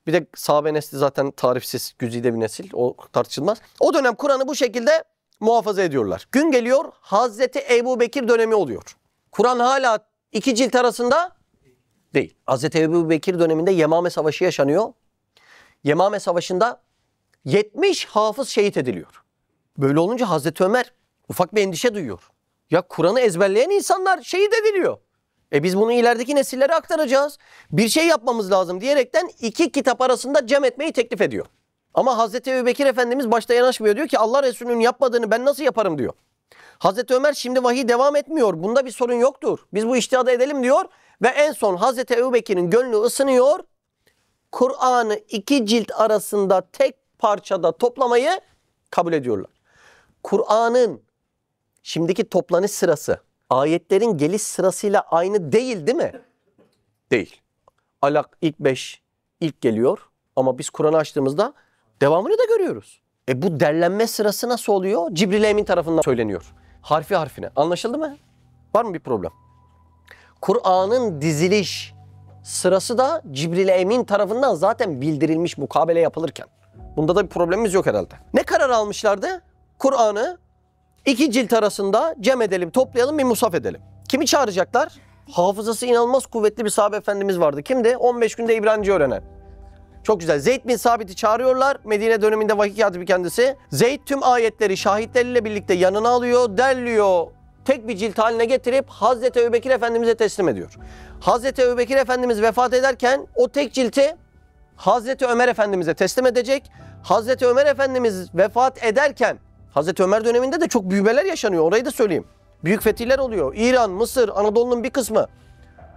Bir de sahabe nesli zaten tarifsiz, güzide bir nesil. O tartışılmaz. O dönem Kur'an'ı bu şekilde muhafaza ediyorlar. Gün geliyor, Hazreti Ebu Bekir dönemi oluyor. Kur'an hala 2 cilt arasında değil. Hazreti Ebu Bekir döneminde Yemame Savaşı yaşanıyor. Yemame Savaşı'nda 70 hafız şehit ediliyor. Böyle olunca Hazreti Ömer ufak bir endişe duyuyor. Ya Kur'an'ı ezberleyen insanlar şehit ediliyor. Biz bunu ilerideki nesillere aktaracağız. Bir şey yapmamız lazım diyerekten 2 kitap arasında cem etmeyi teklif ediyor. Ama Hazreti Ebubekir Efendimiz başta yanaşmıyor. Diyor ki Allah Resulü'nün yapmadığını ben nasıl yaparım diyor. Hazreti Ömer şimdi vahiy devam etmiyor. Bunda bir sorun yoktur. Biz bu içtihadı edelim diyor. Ve en son Hazreti Ebubekir'in gönlü ısınıyor. Kur'an'ı 2 cilt arasında tek parçada toplamayı kabul ediyorlar. Kur'an'ın şimdiki toplanış sırası ayetlerin geliş sırasıyla aynı değil mi? Değil. Alak ilk 5 ilk geliyor ama biz Kur'an'ı açtığımızda devamını da görüyoruz. Bu derlenme sırası nasıl oluyor? Cibril Emin tarafından söyleniyor. Harfi harfine. Anlaşıldı mı? Var mı bir problem? Kur'an'ın diziliş sırası da Cibril Emin tarafından zaten bildirilmiş mukabele yapılırken. Bunda da bir problemimiz yok herhalde. Ne karar almışlardı? Kur'an'ı 2 cilt arasında cem edelim, toplayalım, bir musaf edelim. Kimi çağıracaklar? Hafızası inanılmaz kuvvetli bir sahabe efendimiz vardı. Kimdi? 15 günde İbranice öğrenen. Çok güzel. Zeyd bin Sabit'i çağırıyorlar. Medine döneminde vahiy katibi kendisi. Zeyd tüm ayetleri şahitleriyle birlikte yanına alıyor, derliyor. Tek bir cilt haline getirip Hazreti Ebubekir Efendimiz'e teslim ediyor. Hazreti Ebubekir Efendimiz vefat ederken o tek cilti Hazreti Ömer Efendimiz'e teslim edecek. Hazreti Ömer Efendimiz vefat ederken, Hazreti Ömer döneminde de çok büyümeler yaşanıyor. Orayı da söyleyeyim. Büyük fetihler oluyor. İran, Mısır, Anadolu'nun bir kısmı.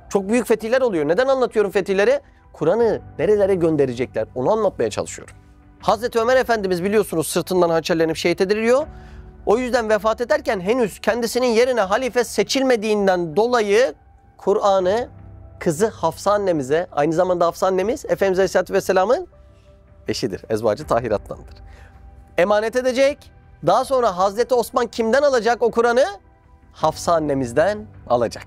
Çok büyük fetihler oluyor. Neden anlatıyorum fetihleri? Kur'an'ı nerelere gönderecekler onu anlatmaya çalışıyorum. Hazreti Ömer Efendimiz biliyorsunuz sırtından hançerlenip şehit ediliyor. O yüzden vefat ederken henüz kendisinin yerine halife seçilmediğinden dolayı Kur'an'ı kızı Hafsa annemize, aynı zamanda Hafsa annemiz Efendimiz Aleyhisselatü Vesselam'ın eşidir. Ezvacı tahirattandır. Emanet edecek. Daha sonra Hazreti Osman kimden alacak o Kur'an'ı? Hafsa annemizden alacak.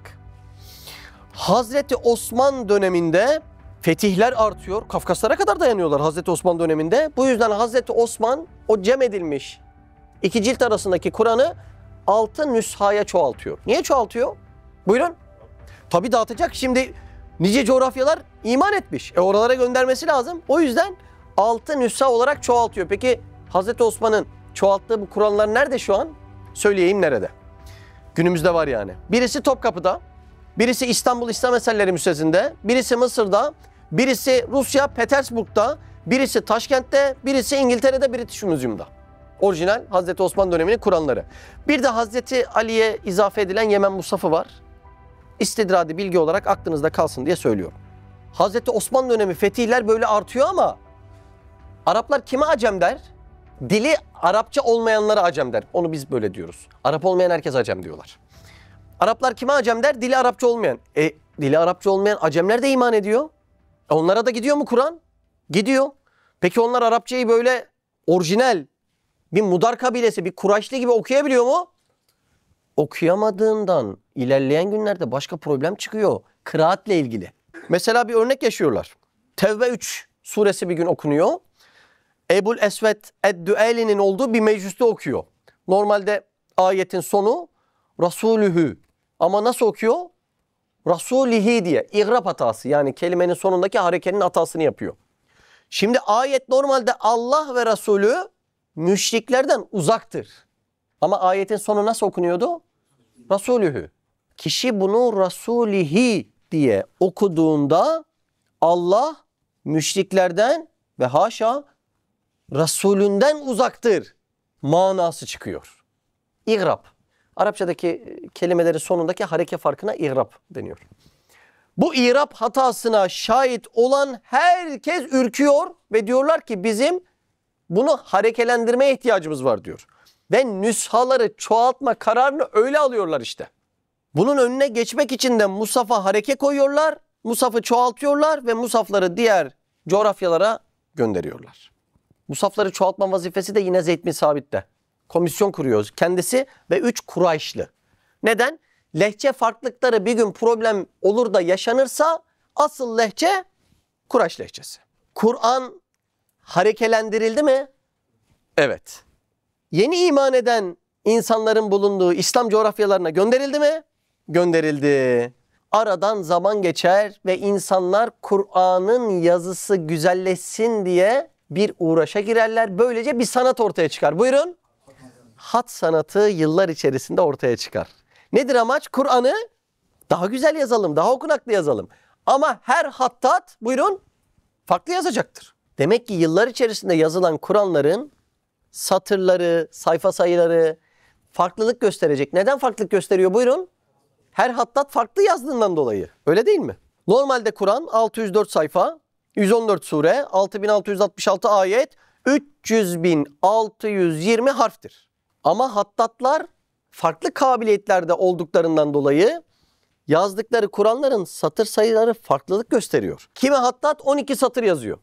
Hazreti Osman döneminde fetihler artıyor. Kafkaslara kadar dayanıyorlar Hazreti Osman döneminde. Bu yüzden Hazreti Osman o cem edilmiş iki cilt arasındaki Kur'an'ı 6 nüshaya çoğaltıyor. Niye çoğaltıyor? Buyurun. Tabii dağıtacak. Şimdi nice coğrafyalar iman etmiş. Oralara göndermesi lazım. O yüzden 6 nüsha olarak çoğaltıyor. Peki Hazreti Osman'ın çoğalttığı bu Kur'anlar nerede şu an? Söyleyeyim nerede? Günümüzde var yani. Birisi Topkapı'da, birisi İstanbul İslam Eserleri Müzesi'nde, birisi Mısır'da, birisi Rusya Petersburg'da, birisi Taşkent'te, birisi İngiltere'de British Museum'da. Orijinal Hazreti Osman döneminin Kur'anları. Bir de Hazreti Ali'ye izafe edilen Yemen Musaf'ı var. İstidradi bilgi olarak aklınızda kalsın diye söylüyorum. Hazreti Osman dönemi fetihler böyle artıyor ama Araplar kime acem der? Dili Arapça olmayanlara acem der. Onu biz böyle diyoruz. Arap olmayan herkes acem diyorlar. Araplar kime acem der? Dili Arapça olmayan. Dili Arapça olmayan acemler de iman ediyor. Onlara da gidiyor mu Kur'an? Gidiyor. Peki onlar Arapçayı böyle orijinal bir Mudar kabilesi, bir Kurayşlı gibi okuyabiliyor mu? Okuyamadığından ilerleyen günlerde başka problem çıkıyor. Kıraatle ilgili. Mesela bir örnek yaşıyorlar. Tevbe 3 suresi bir gün okunuyor. Ebul Esved Eddüeli'nin olduğu bir mecliste okuyor. Normalde ayetin sonu Rasulühü. Ama nasıl okuyor? Rasulihi diye. İğrab hatası, yani kelimenin sonundaki harekenin hatasını yapıyor. Şimdi ayet normalde Allah ve Resulü müşriklerden uzaktır. Ama ayetin sonu nasıl okunuyordu? Rasulühü. Kişi bunu Rasulihi diye okuduğunda Allah müşriklerden ve haşa Resulünden uzaktır manası çıkıyor. İğrab. Arapçadaki kelimelerin sonundaki hareke farkına İğrab deniyor. Bu İğrab hatasına şahit olan herkes ürküyor ve diyorlar ki bizim bunu harekelendirmeye ihtiyacımız var diyor. Ve nüshaları çoğaltma kararını öyle alıyorlar işte. Bunun önüne geçmek için de Musaf'a hareke koyuyorlar, Musaf'ı çoğaltıyorlar ve Musaf'ları diğer coğrafyalara gönderiyorlar. Musaf'ları çoğaltma vazifesi de yine Zeyd bin Sabit'te. Komisyon kuruyoruz kendisi ve 3 Kurayşlı. Neden? Lehçe farklılıkları bir gün problem olur da yaşanırsa asıl lehçe Kurayş lehçesi. Kur'an harekelendirildi mi? Evet. Yeni iman eden insanların bulunduğu İslam coğrafyalarına gönderildi mi? Gönderildi. Aradan zaman geçer ve insanlar Kur'an'ın yazısı güzelleşsin diye bir uğraşa girerler. Böylece bir sanat ortaya çıkar. Buyurun. Hat sanatı yıllar içerisinde ortaya çıkar. Nedir amaç? Kur'an'ı daha güzel yazalım, daha okunaklı yazalım. Ama her hattat, buyurun, farklı yazacaktır. Demek ki yıllar içerisinde yazılan Kur'anların satırları, sayfa sayıları farklılık gösterecek. Neden farklılık gösteriyor? Buyurun. Her hattat farklı yazdığından dolayı. Öyle değil mi? Normalde Kur'an 604 sayfa, 114 sure, 6666 ayet, 300.620 harftir. Ama hattatlar farklı kabiliyetlerde olduklarından dolayı yazdıkları Kur'anların satır sayıları farklılık gösteriyor. Kimi hattat 12 satır yazıyor.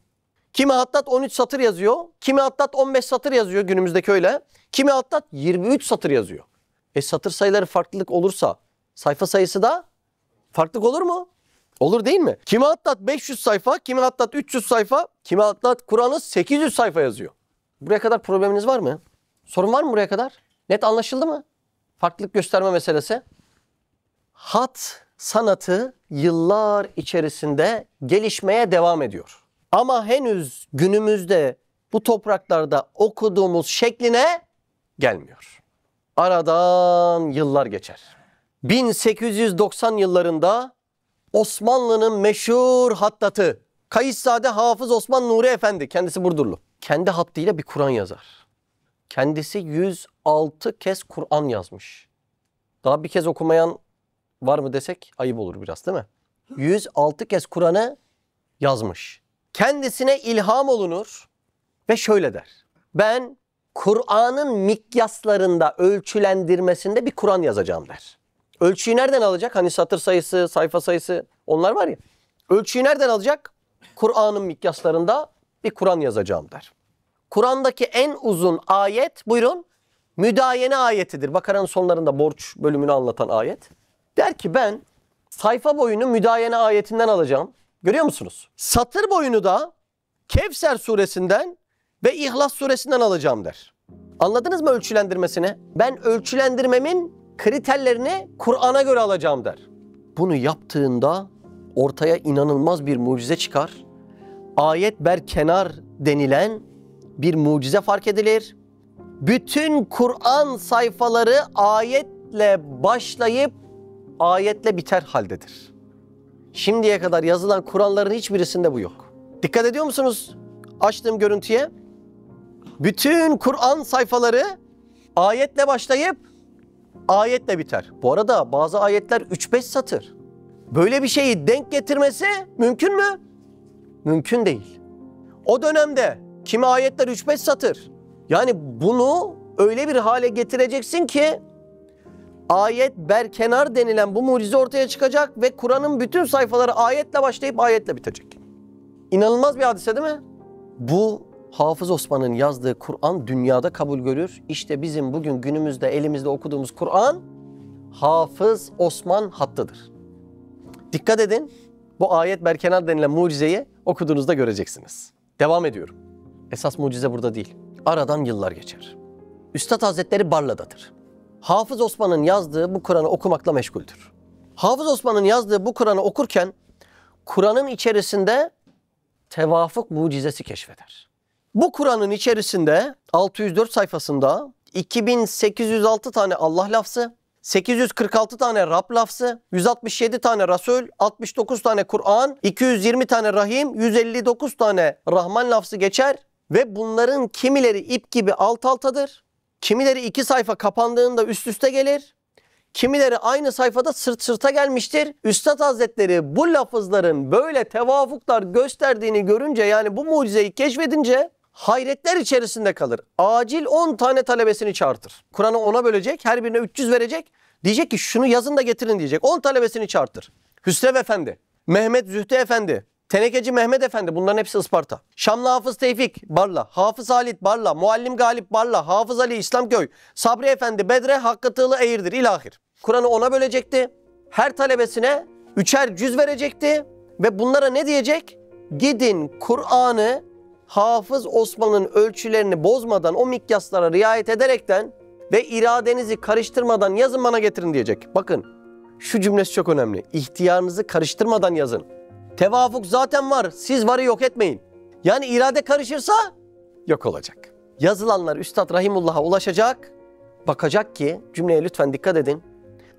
Kimi hattat 13 satır yazıyor. Kimi hattat 15 satır yazıyor, günümüzdeki öyle. Kimi hattat 23 satır yazıyor. Satır sayıları farklılık olursa sayfa sayısı da farklılık olur mu? Olur değil mi? Kimi hattat 500 sayfa, kimi hattat 300 sayfa, kimi hattat Kur'an'ı 800 sayfa yazıyor. Buraya kadar probleminiz var mı? Sorun var mı buraya kadar? Net anlaşıldı mı? Farklılık gösterme meselesi. Hat sanatı yıllar içerisinde gelişmeye devam ediyor. Ama henüz günümüzde bu topraklarda okuduğumuz şekline gelmiyor. Aradan yıllar geçer. 1890 yıllarında Osmanlı'nın meşhur hattatı Kayıszade Hafız Osman Nuri Efendi, kendisi Burdurlu, kendi hattıyla bir Kur'an yazar. Kendisi 106 kez Kur'an yazmış. Daha bir kez okumayan var mı desek ayıp olur biraz, değil mi? 106 kez Kur'an'ı yazmış. Kendisine ilham olunur ve şöyle der: ben Kur'an'ın mikyaslarında, ölçülendirmesinde bir Kur'an yazacağım der. Ölçüyü nereden alacak? Hani satır sayısı, sayfa sayısı, onlar var ya. Ölçüyü nereden alacak? Kur'an'ın mikyaslarında bir Kur'an yazacağım der. Kur'an'daki en uzun ayet, buyurun, müdayene ayetidir. Bakara'nın sonlarında borç bölümünü anlatan ayet. Der ki ben sayfa boyunu müdayene ayetinden alacağım. Görüyor musunuz? Satır boyunu da Kevser suresinden ve İhlas suresinden alacağım der. Anladınız mı ölçülendirmesini? Ben ölçülendirmemin kriterlerini Kur'an'a göre alacağım der. Bunu yaptığında ortaya inanılmaz bir mucize çıkar. Ayet berkenar denilen bir mucize fark edilir. Bütün Kur'an sayfaları ayetle başlayıp ayetle biter haldedir. Şimdiye kadar yazılan Kur'anların hiçbirisinde bu yok. Dikkat ediyor musunuz açtığım görüntüye? Bütün Kur'an sayfaları ayetle başlayıp ayetle biter. Bu arada bazı ayetler 3-5 satır. Böyle bir şeyi denk getirmesi mümkün mü? Mümkün değil. O dönemde kimi ayetler 3-5 satır. Yani bunu öyle bir hale getireceksin ki ayet berkenar denilen bu mucize ortaya çıkacak ve Kur'an'ın bütün sayfaları ayetle başlayıp ayetle bitecek. İnanılmaz bir hadise değil mi? Bu Hafız Osman'ın yazdığı Kur'an dünyada kabul görür. İşte bizim bugün günümüzde elimizde okuduğumuz Kur'an Hafız Osman hattıdır. Dikkat edin, bu ayet berkenar denilen mucizeyi okuduğunuzda göreceksiniz. Devam ediyorum. Esas mucize burada değil. Aradan yıllar geçer. Üstad Hazretleri Barla'dadır. Hafız Osman'ın yazdığı bu Kur'an'ı okumakla meşguldür. Hafız Osman'ın yazdığı bu Kur'an'ı okurken Kur'an'ın içerisinde tevafuk mucizesi keşfeder. Bu Kur'an'ın içerisinde 604 sayfasında 2806 tane Allah lafzı, 846 tane Rab lafzı, 167 tane Resul, 69 tane Kur'an, 220 tane Rahim, 159 tane Rahman lafzı geçer ve bunların kimileri ip gibi alt altadır. Kimileri 2 sayfa kapandığında üst üste gelir. Kimileri aynı sayfada sırt sırta gelmiştir. Üstad Hazretleri bu lafızların böyle tevafuklar gösterdiğini görünce, yani bu mucizeyi keşfedince hayretler içerisinde kalır. Acil 10 tane talebesini çağırtır. Kur'an'ı 10'a bölecek, her birine 300 verecek. Diyecek ki şunu yazın da getirin diyecek. 10 talebesini çağırtır. Hüsrev Efendi, Mehmet Zühtü Efendi, Tenekeci Mehmet Efendi, bunların hepsi Isparta. Şamlı Hafız Tevfik Barla, Hafız Halit Barla, Muallim Galip Barla, Hafız Ali İslamköy, Sabri Efendi Bedre, Hakkı Tığlı Eğirdir ilahir. Kur'an'ı 10'a bölecekti. Her talebesine 3'er cüz verecekti ve bunlara ne diyecek? Gidin Kur'an'ı Hafız Osman'ın ölçülerini bozmadan, o mikyaslara riayet ederekten ve iradenizi karıştırmadan yazın bana getirin diyecek. Bakın şu cümlesi çok önemli. İhtiyarınızı karıştırmadan yazın. Tevafuk zaten var. Siz varı yok etmeyin. Yani irade karışırsa yok olacak. Yazılanlar Üstad Rahimullah'a ulaşacak. Bakacak ki, cümleye lütfen dikkat edin.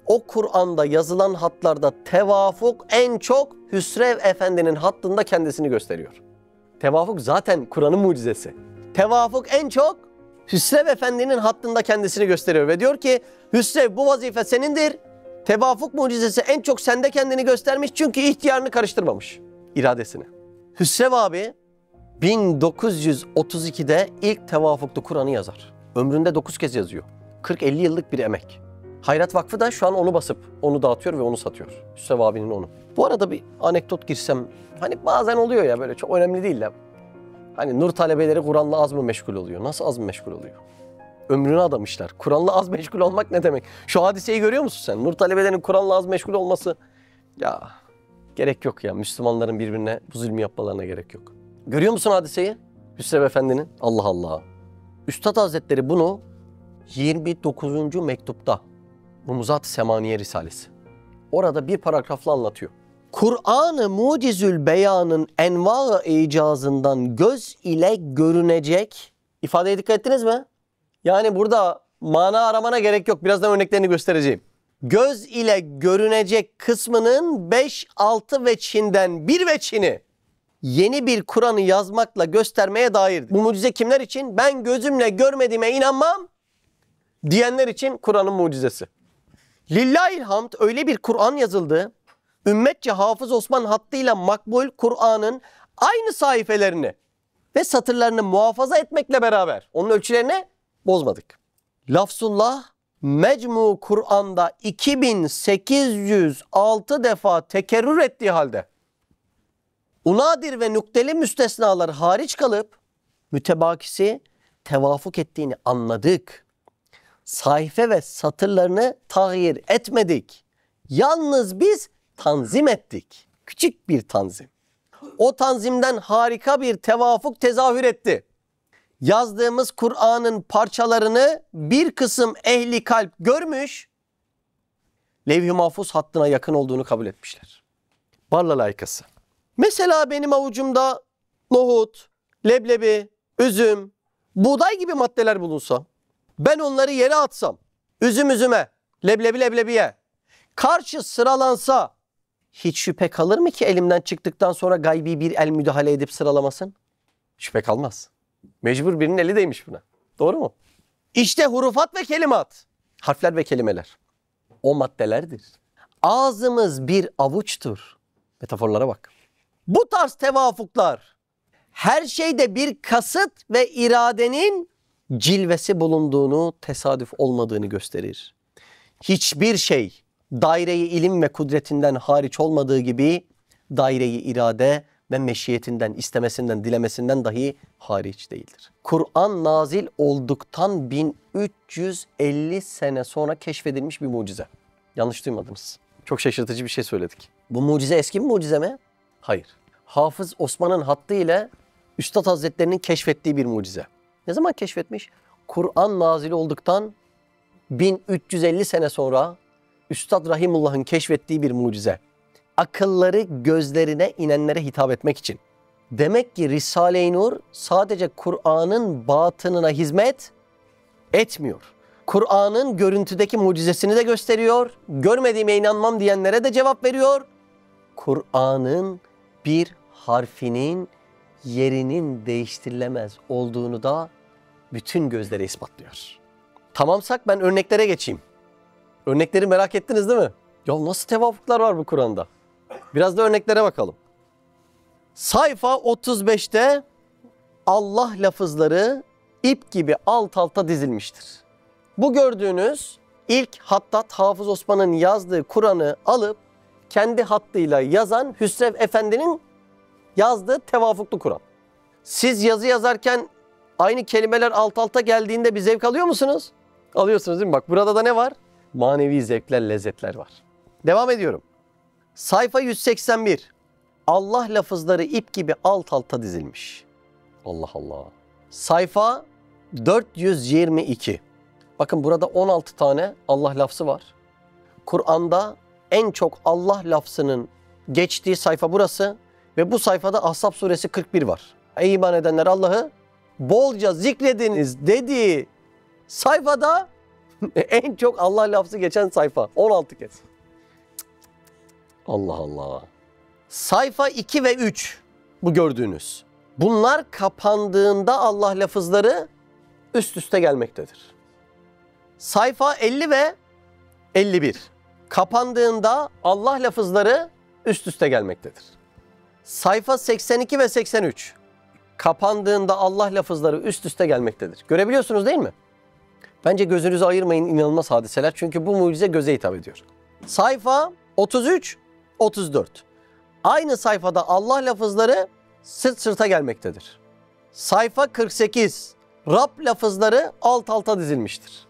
O Kur'an'da yazılan hatlarda tevafuk en çok Hüsrev Efendi'nin hattında kendisini gösteriyor. Tevafuk zaten Kur'an'ın mucizesi. Tevafuk en çok Hüsrev Efendi'nin hattında kendisini gösteriyor ve diyor ki Hüsrev, bu vazife senindir. Tevafuk mucizesi en çok sende kendini göstermiş çünkü ihtiyarını karıştırmamış iradesini. Hüsrev abi 1932'de ilk tevafuklu Kur'an'ı yazar. Ömründe 9 kez yazıyor. 40-50 yıllık bir emek. Hayrat Vakfı da şu an onu basıp onu dağıtıyor ve onu satıyor. Hüsrev abinin onu. Bu arada bir anekdot girsem, hani bazen oluyor ya, böyle çok önemli değil de. Hani nur talebeleri Kur'an'la az mı meşgul oluyor? Nasıl az mı meşgul oluyor? Ömrünü adamışlar. Kur'an'la az meşgul olmak ne demek? Şu hadiseyi görüyor musun sen? Nur talebelerinin Kur'an'la az meşgul olması, ya gerek yok ya. Müslümanların birbirine bu zulmü yapmalarına gerek yok. Görüyor musun hadiseyi? Hüsrev Efendi'nin. Allah Allah. Üstad Hazretleri bunu 29. mektupta, Rumuzat-ı Semaniye Risalesi, orada bir paragrafla anlatıyor. Kur'an-ı Mucizül Beyan'ın enva-ı icazından göz ile görünecek. İfadeye dikkat ettiniz mi? Yani burada mana aramana gerek yok. Birazdan örneklerini göstereceğim. Göz ile görünecek kısmının 5-6 veçinden bir veçini yeni bir Kur'an'ı yazmakla göstermeye dair. Bu mucize kimler için? Ben gözümle görmediğime inanmam diyenler için Kur'an'ın mucizesi. Lillahilhamd öyle bir Kur'an yazıldı. Ümmetçe Hafız Osman hattıyla makbul Kur'an'ın aynı sayfelerini ve satırlarını muhafaza etmekle beraber onun ölçülerini bozmadık. Lafzullah Mecmu Kur'an'da 2806 defa tekerrür ettiği halde unadir ve nukteli müstesnalar hariç kalıp mütebakisi tevafuk ettiğini anladık. Sayfa ve satırlarını tahir etmedik. Yalnız biz tanzim ettik. Küçük bir tanzim. O tanzimden harika bir tevafuk tezahür etti. Yazdığımız Kur'an'ın parçalarını bir kısım ehli kalp görmüş, levh-i mahfuz hattına yakın olduğunu kabul etmişler. Barla layıkası. Mesela benim avucumda nohut, leblebi, üzüm, buğday gibi maddeler bulunsa, ben onları yere atsam, üzüm üzüme, leblebi leblebiye, karşı sıralansa, hiç şüphe kalır mı ki elimden çıktıktan sonra gaybi bir el müdahale edip sıralamasın? Şüphe kalmaz. Mecbur birinin eli değmiş buna. Doğru mu? İşte hurufat ve kelimat. Harfler ve kelimeler. O maddelerdir. Ağzımız bir avuçtur. Metaforlara bak. Bu tarz tevafuklar her şeyde bir kasıt ve iradenin cilvesi bulunduğunu, tesadüf olmadığını gösterir. Hiçbir şey daire-i ilim ve kudretinden hariç olmadığı gibi daire-i irade ve meşiyetinden, istemesinden, dilemesinden dahi hariç değildir. Kur'an nazil olduktan 1350 sene sonra keşfedilmiş bir mucize. Yanlış duymadınız. Çok şaşırtıcı bir şey söyledik. Bu mucize eski bir mucize mi? Hayır. Hafız Osman'ın hattı ile Üstad Hazretleri'nin keşfettiği bir mucize. Ne zaman keşfetmiş? Kur'an nazil olduktan 1350 sene sonra Üstad Rahimullah'ın keşfettiği bir mucize. Akılları gözlerine inenlere hitap etmek için. Demek ki Risale-i Nur sadece Kur'an'ın batınına hizmet etmiyor. Kur'an'ın görüntüdeki mucizesini de gösteriyor. Görmediğime inanmam diyenlere de cevap veriyor. Kur'an'ın bir harfinin yerinin değiştirilemez olduğunu da bütün gözlere ispatlıyor. Tamamsak ben örneklere geçeyim. Örnekleri merak ettiniz değil mi? Ya nasıl tevafuklar var bu Kur'an'da? Biraz da örneklere bakalım. Sayfa 35'te Allah lafızları ip gibi alt alta dizilmiştir. Bu gördüğünüz ilk Hattat Hafız Osman'ın yazdığı Kur'an'ı alıp kendi hattıyla yazan Hüsrev Efendi'nin yazdığı tevafuklu Kur'an. Siz yazı yazarken aynı kelimeler alt alta geldiğinde bir zevk alıyor musunuz? Alıyorsunuz değil mi? Bak burada da ne var? Manevi zevkler, lezzetler var. Devam ediyorum. Sayfa 181. Allah lafızları ip gibi alt alta dizilmiş. Allah Allah. Sayfa 422. Bakın burada 16 tane Allah lafzı var. Kur'an'da en çok Allah lafzının geçtiği sayfa burası ve bu sayfada Ahzab suresi 41 var. Ey iman edenler Allah'ı bolca zikrediniz dediği sayfada en çok Allah lafzı geçen sayfa 16 kez. Allah Allah. Sayfa 2 ve 3 bu gördüğünüz. Bunlar kapandığında Allah lafızları üst üste gelmektedir. Sayfa 50 ve 51. Kapandığında Allah lafızları üst üste gelmektedir. Sayfa 82 ve 83. Kapandığında Allah lafızları üst üste gelmektedir. Görebiliyorsunuz değil mi? Bence gözünüzü ayırmayın, inanılmaz hadiseler. Çünkü bu mucize göze hitap ediyor. Sayfa 33, 34. Aynı sayfada Allah lafızları sırt sırta gelmektedir. Sayfa 48. Rab lafızları alt alta dizilmiştir.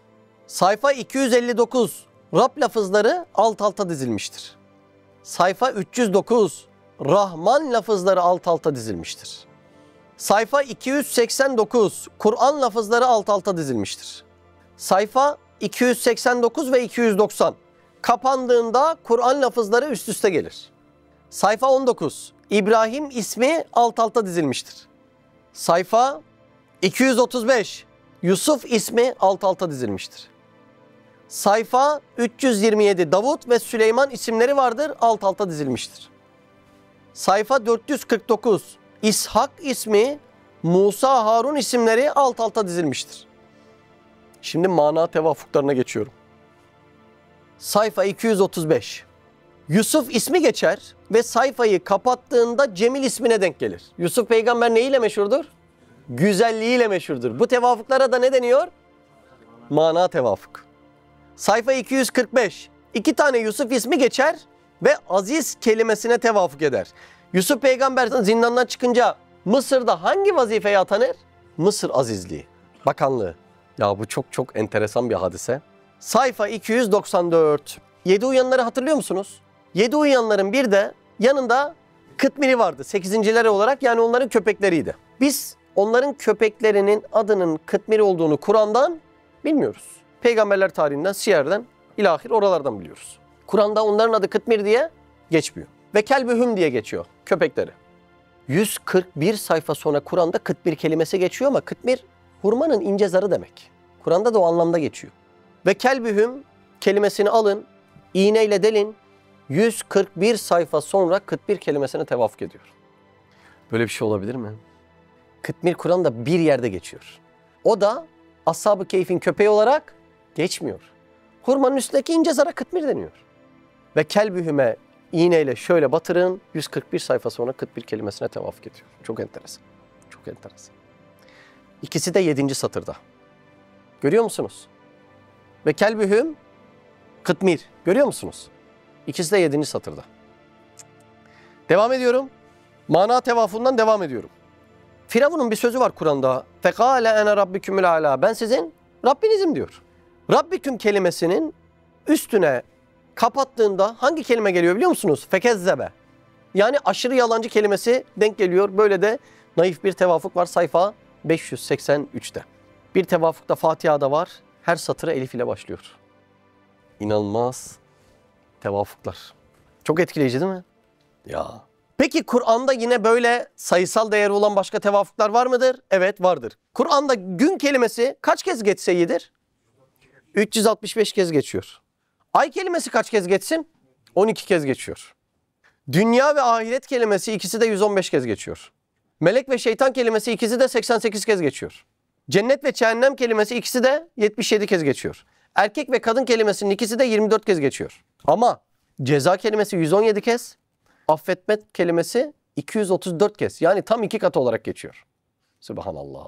Sayfa 259. Rab lafızları alt alta dizilmiştir. Sayfa 309. Rahman lafızları alt alta dizilmiştir. Sayfa 289. Kur'an lafızları alt alta dizilmiştir. Sayfa 289 ve 290. kapandığında Kur'an lafızları üst üste gelir. Sayfa 19. İbrahim ismi alt alta dizilmiştir. Sayfa 235. Yusuf ismi alt alta dizilmiştir. Sayfa 327. Davut ve Süleyman isimleri vardır, alt alta dizilmiştir. Sayfa 449. İshak ismi, Musa, Harun isimleri alt alta dizilmiştir. Şimdi mana tevafuklarına geçiyorum. Sayfa 235. Yusuf ismi geçer ve sayfayı kapattığında Cemil ismine denk gelir. Yusuf peygamber neyiyle meşhurdur? Güzelliğiyle meşhurdur. Bu tevafuklara da ne deniyor? Mana tevafuk. Sayfa 245. 2 tane Yusuf ismi geçer ve aziz kelimesine tevafuk eder. Yusuf peygamber zindandan çıkınca Mısır'da hangi vazifeye atanır? Mısır azizliği, bakanlığı. Ya bu çok enteresan bir hadise. Sayfa 294. 7 uyanları hatırlıyor musunuz? 7 uyanların bir de yanında Kıtmiri vardı. 8.leri olarak, yani onların köpekleriydi. Biz onların köpeklerinin adının Kıtmiri olduğunu Kur'an'dan bilmiyoruz. Peygamberler tarihinden, siyerden, ilahir oralardan biliyoruz. Kur'an'da onların adı Kıtmir diye geçmiyor. Ve Kelbühüm diye geçiyor köpekleri. 141 sayfa sonra Kur'an'da Kıtmir kelimesi geçiyor ama Kıtmir hurmanın ince zarı demek. Kur'an'da da o anlamda geçiyor. Ve Kelbühüm kelimesini alın, iğneyle delin. 141 sayfa sonra Kıtmir kelimesine tevafuk ediyor. Böyle bir şey olabilir mi? Kıtmir Kur'an'da bir yerde geçiyor. O da Ashab-ı Keyf'in köpeği olarak geçmiyor. Hurmanın üstündeki ince zara Kıtmir deniyor. Ve Kelbühüm'e iğneyle şöyle batırın, 141 sayfa sonra Kıtmir kelimesine tevafuk ediyor. Çok enteresan. Çok enteresan. İkisi de 7. satırda. Görüyor musunuz? Ve Kelbühüm, Kıtmir. Görüyor musunuz? İkisi de 7. satırda. Devam ediyorum. Mana tevafukundan devam ediyorum. Firavun'un bir sözü var Kur'an'da. Fekale ene rabbikümül ala. Ben sizin Rabbinizim diyor. Rabbiküm kelimesinin üstüne kapattığında hangi kelime geliyor biliyor musunuz? Fekezzebe. Yani aşırı yalancı kelimesi denk geliyor. Böyle de naif bir tevafuk var sayfa 583'te. Bir tevafuk da Fatiha'da var. Her satıra elif ile başlıyor. İnanılmaz tevafuklar. Çok etkileyici değil mi? Ya. Peki Kur'an'da yine böyle sayısal değeri olan başka tevafuklar var mıdır? Evet, vardır. Kur'an'da gün kelimesi kaç kez geçse iyidir? 365 kez geçiyor. Ay kelimesi kaç kez geçsin? 12 kez geçiyor. Dünya ve ahiret kelimesi ikisi de 115 kez geçiyor. Melek ve şeytan kelimesi ikisi de 88 kez geçiyor. Cennet ve cehennem kelimesi ikisi de 77 kez geçiyor. Erkek ve kadın kelimesinin ikisi de 24 kez geçiyor. Ama ceza kelimesi 117 kez, affetme kelimesi 234 kez. Yani tam 2 katı olarak geçiyor. Subhanallah.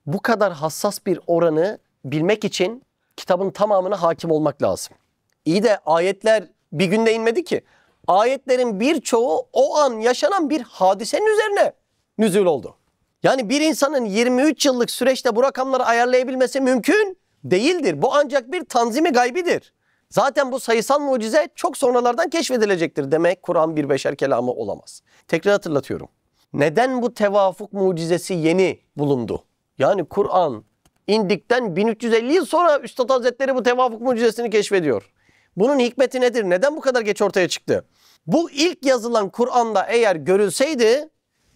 Bu kadar hassas bir oranı bilmek için kitabın tamamına hakim olmak lazım. İyi de ayetler bir günde inmedi ki. Ayetlerin birçoğu o an yaşanan bir hadisenin üzerine nüzul oldu. Yani bir insanın 23 yıllık süreçte bu rakamları ayarlayabilmesi mümkün değildir. Bu ancak bir tanzimi gaybidir. Zaten bu sayısal mucize çok sonralardan keşfedilecektir. Demek Kur'an bir beşer kelamı olamaz. Tekrar hatırlatıyorum. Neden bu tevafuk mucizesi yeni bulundu? Yani Kur'an indikten 1350 yıl sonra Üstad Hazretleri bu tevafuk mucizesini keşfediyor. Bunun hikmeti nedir? Neden bu kadar geç ortaya çıktı? Bu ilk yazılan Kur'an'da eğer görülseydi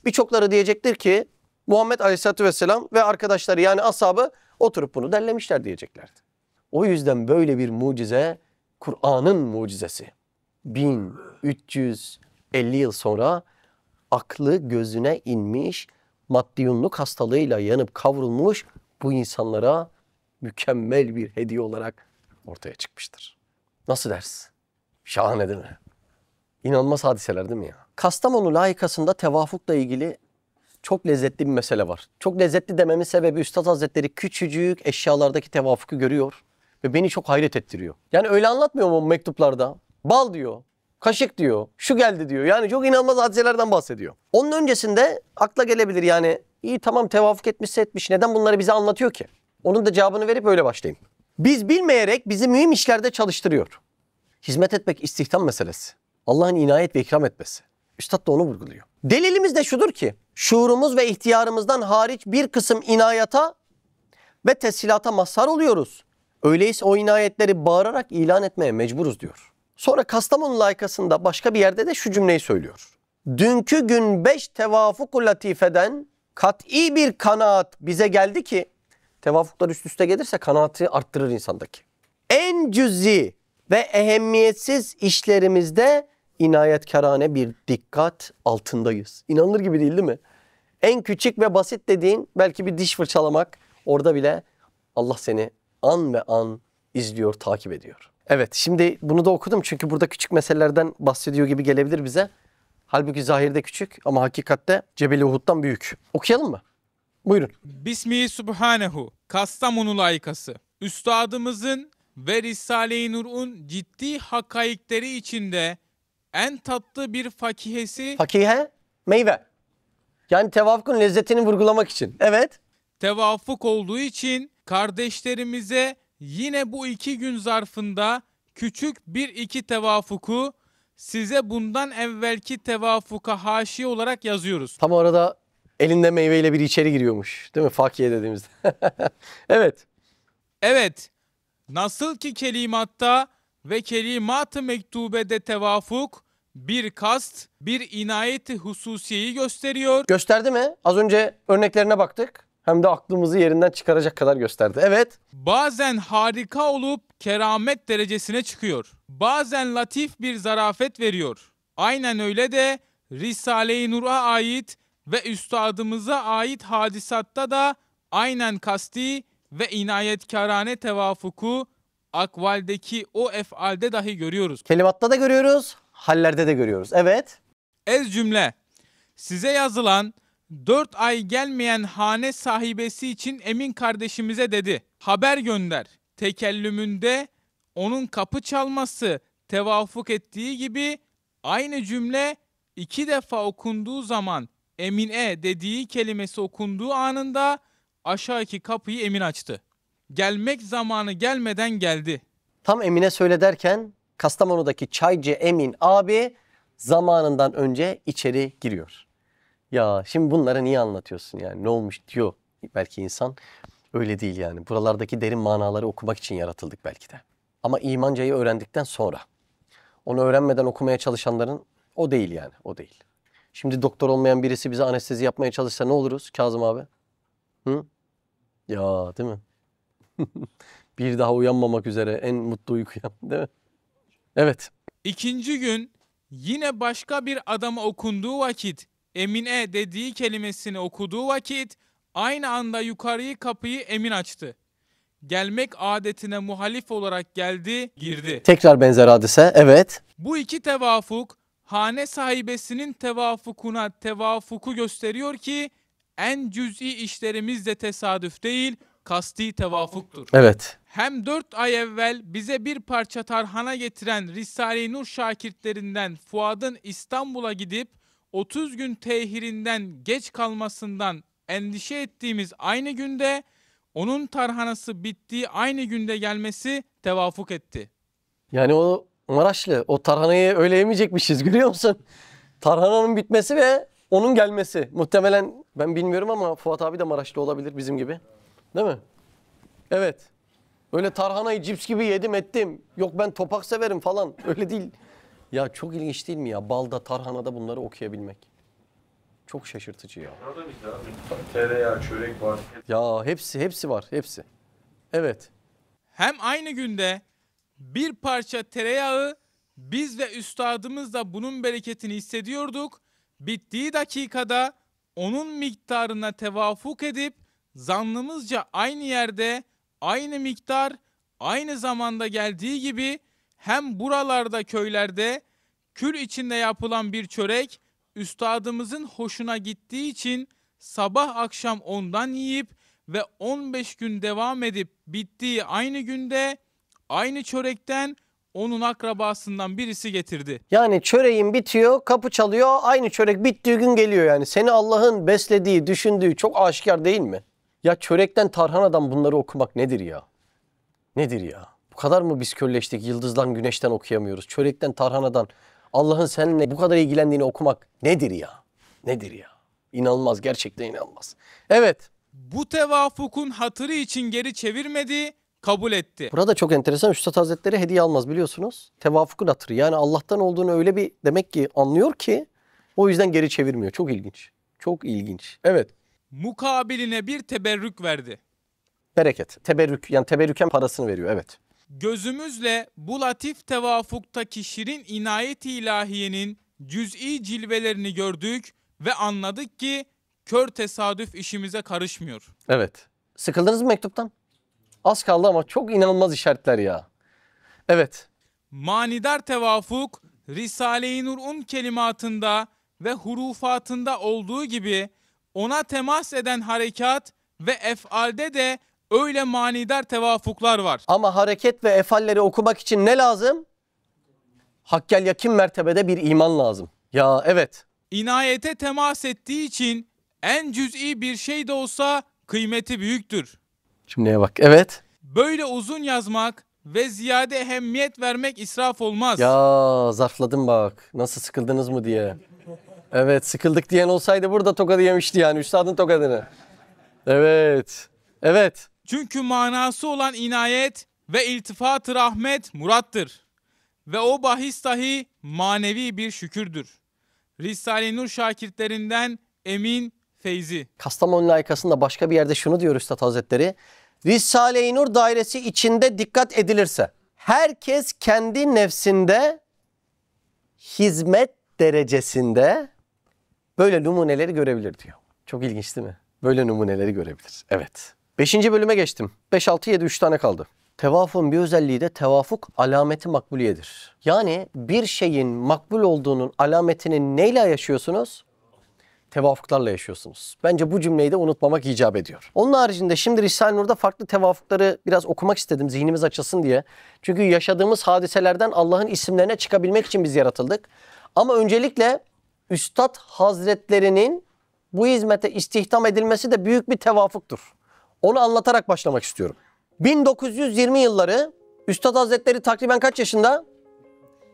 birçokları diyecektir ki Muhammed Aleyhisselatü Vesselam ve arkadaşları yani ashabı oturup bunu derlemişler diyeceklerdi. O yüzden böyle bir mucize Kur'an'ın mucizesi. 1350 yıl sonra aklı gözüne inmiş, maddiyunluk hastalığıyla yanıp kavrulmuş bu insanlara mükemmel bir hediye olarak ortaya çıkmıştır. Nasıl ders? Şahane değil mi? İnanılmaz hadiseler değil mi ya? Kastamonu layıkasında tevafukla ilgili çok lezzetli bir mesele var. Çok lezzetli dememin sebebi Üstad Hazretleri küçücük eşyalardaki tevafuku görüyor ve beni çok hayret ettiriyor. Yani öyle anlatmıyor mu mektuplarda? Bal diyor, kaşık diyor, şu geldi diyor. Yani çok inanılmaz hadiselerden bahsediyor. Onun öncesinde akla gelebilir yani iyi tamam tevafuk etmişse etmiş. Neden bunları bize anlatıyor ki? Onun da cevabını verip öyle başlayayım. Biz bilmeyerek bizi mühim işlerde çalıştırıyor. Hizmet etmek istihdam meselesi. Allah'ın inayet ve ikram etmesi. Üstad da onu vurguluyor. Delilimiz de şudur ki şuurumuz ve ihtiyarımızdan hariç bir kısım inayata ve teshilata mazhar oluyoruz. Öyleyse o inayetleri bağırarak ilan etmeye mecburuz diyor. Sonra Kastamonu layıkasında başka bir yerde de şu cümleyi söylüyor. Dünkü gün 5 tevafuk-u latifeden kat'i bir kanaat bize geldi ki, tevafuklar üst üste gelirse kanaati arttırır insandaki. En cüz'i ve ehemmiyetsiz işlerimizde inayetkârane bir dikkat altındayız. İnanılır gibi değil mi? En küçük ve basit dediğin belki bir diş fırçalamak, orada bile Allah seni an ve an izliyor, takip ediyor. Evet, şimdi bunu da okudum çünkü burada küçük meselelerden bahsediyor gibi gelebilir bize. Halbuki zahirde küçük ama hakikatte Cebeli Uhud'dan büyük. Okuyalım mı? Buyurun. Bismihi Subhanehu, Kastamonu layıkası. Üstadımızın ve Risale-i Nur'un ciddi hakaikleri içinde en tatlı bir fakihesi Fakihe, meyve. Yani tevafukun lezzetini vurgulamak için. Evet. tevafuk olduğu için kardeşlerimize yine bu 2 gün zarfında küçük bir iki tevafuku size bundan evvelki tevafuka haşi olarak yazıyoruz. Tam orada elinde meyveyle biri içeri giriyormuş. Değil mi? Fakiye dediğimizde. Evet. Evet, nasıl ki kelimatta ve kelimat-ı mektubede tevafuk bir kast, bir inayeti hususiyeyi gösteriyor. Gösterdi mi? Az önce örneklerine baktık. Hem de aklımızı yerinden çıkaracak kadar gösterdi. Evet. Bazen harika olup keramet derecesine çıkıyor. Bazen latif bir zarafet veriyor. Aynen öyle de Risale-i Nur'a ait ve üstadımıza ait hadisatta da aynen kasti ve inayetkârane tevafuku akvaldeki o efalde dahi görüyoruz. Kelimatta da görüyoruz, hallerde de görüyoruz. Evet. Ez cümle, size yazılan 4 ay gelmeyen hane sahibesi için Emin kardeşimize dedi. Haber gönder. Tekellümünde onun kapı çalması tevafuk ettiği gibi aynı cümle 2 defa okunduğu zaman Emine dediği kelimesi okunduğu anında aşağıki kapıyı Emin açtı. Gelmek zamanı gelmeden geldi. Tam Emine söyle derken Kastamonu'daki çaycı Emin abi zamanından önce içeri giriyor. Ya şimdi bunları niye anlatıyorsun yani? Ne olmuş diyor belki insan. Öyle değil yani. Buralardaki derin manaları okumak için yaratıldık belki de. Ama imancayı öğrendikten sonra. Onu öğrenmeden okumaya çalışanların o değil yani. O değil. Şimdi doktor olmayan birisi bize anestezi yapmaya çalışsa ne oluruz Kazım abi? Hı? Ya değil mi? Bir daha uyanmamak üzere en mutlu uykuyan değil mi? Evet. 2. gün yine başka bir adama okunduğu vakit Emine dediği kelimesini okuduğu vakit aynı anda yukarıyı kapıyı Emin açtı. Gelmek adetine muhalif olarak geldi, girdi. Tekrar benzer hadise. Evet. Bu 2 tevafuk hane sahibesinin tevafukuna tevafuku gösteriyor ki en cüz'i işlerimiz de tesadüf değil, kasti tevafuktur. Evet. Hem 4 ay evvel bize bir parça tarhana getiren Risale-i Nur şakirtlerinden Fuad'ın İstanbul'a gidip 30 gün tehirinden geç kalmasından endişe ettiğimiz aynı günde onun tarhanası bittiği aynı günde gelmesi tevafuk etti. Yani o Maraşlı o tarhanayı öyle yemeyecekmişiz görüyor musun? Tarhananın bitmesi ve onun gelmesi. Muhtemelen ben bilmiyorum ama Fuat abi de Maraşlı olabilir bizim gibi. Değil mi? Evet. Öyle tarhanayı cips gibi yedim ettim. Yok ben topak severim falan. Öyle değil. Ya çok ilginç değil mi ya? Balda, tarhanada bunları okuyabilmek. Çok şaşırtıcı ya. Orada bir daha tereyağı, çörek var. Ya hepsi var. Hepsi. Evet. Hem aynı günde bir parça tereyağı biz ve üstadımız da bunun bereketini hissediyorduk. Bittiği dakikada onun miktarına tevafuk edip zannımızca aynı yerde aynı miktar aynı zamanda geldiği gibi hem buralarda köylerde kül içinde yapılan bir çörek üstadımızın hoşuna gittiği için sabah akşam ondan yiyip ve 15 gün devam edip bittiği aynı günde aynı çörekten onun akrabasından birisi getirdi. Yani çöreğin bitiyor, kapı çalıyor, aynı çörek bittiği gün geliyor yani. Seni Allah'ın beslediği, düşündüğü çok aşikar değil mi? Ya çörekten tarhanadan bunları okumak nedir ya? Nedir ya? Bu kadar mı biz kölleştik, yıldızdan, güneşten okuyamıyoruz? Çörekten, tarhanadan Allah'ın seninle bu kadar ilgilendiğini okumak nedir ya? Nedir ya? İnanılmaz, gerçekten inanılmaz. Evet. Bu tevafukun hatırı için geri çevirmedi, kabul etti. Burada çok enteresan. Üstad Hazretleri hediye almaz biliyorsunuz. Tevafukun hatırı. Yani Allah'tan olduğunu öyle bir demek ki anlıyor ki o yüzden geri çevirmiyor. Çok ilginç. Çok ilginç. Evet. Mukabiline bir teberrük verdi. Bereket. Teberrük. Yani teberrüken parasını veriyor. Evet. Gözümüzle bu latif tevafuktaki şirin inayet-i ilahiyenin cüz'i cilvelerini gördük ve anladık ki kör tesadüf işimize karışmıyor. Evet. Sıkıldınız mı mektuptan? Az kaldı ama çok inanılmaz işaretler ya. Evet. Manidar tevafuk Risale-i Nur'un kelimatında ve hurufatında olduğu gibi ona temas eden harekat ve ef'alde de öyle manidar tevafuklar var. Ama hareket ve efalleri okumak için ne lazım? Hakkel yakin mertebede bir iman lazım. Ya evet. İnayete temas ettiği için en cüz'i bir şey de olsa kıymeti büyüktür. Cümleye bak. Evet. Böyle uzun yazmak ve ziyade ehemmiyet vermek israf olmaz. Ya zarfladım bak. Nasıl sıkıldınız mı diye. Evet, sıkıldık diyen olsaydı burada tokadı yemişti yani. Üstadın tokadını. Evet. Evet. Çünkü manası olan inayet ve iltifat-ı rahmet murattır. Ve o bahis dahi manevi bir şükürdür. Risale-i Nur şakirtlerinden Emin Feyzi. Kastamonu layıkasında başka bir yerde şunu diyor Üstad Hazretleri. Risale-i Nur dairesi içinde dikkat edilirse herkes kendi nefsinde hizmet derecesinde böyle numuneleri görebilir diyor. Çok ilginç değil mi? Böyle numuneleri görebilir. Evet. 5. bölüme geçtim. 5, 6, 7, 3 tane kaldı. Tevafukun bir özelliği de tevafuk alameti makbuliyedir. Yani bir şeyin makbul olduğunun alametini neyle yaşıyorsunuz? Tevafuklarla yaşıyorsunuz. Bence bu cümleyi de unutmamak icap ediyor. Onun haricinde şimdi Risale-i Nur'da farklı tevafukları biraz okumak istedim zihnimiz açılsın diye. Çünkü yaşadığımız hadiselerden Allah'ın isimlerine çıkabilmek için biz yaratıldık. Ama öncelikle Üstad Hazretlerinin bu hizmete istihdam edilmesi de büyük bir tevafuktur. Onu anlatarak başlamak istiyorum. 1920 yılları Üstad Hazretleri takriben kaç yaşında?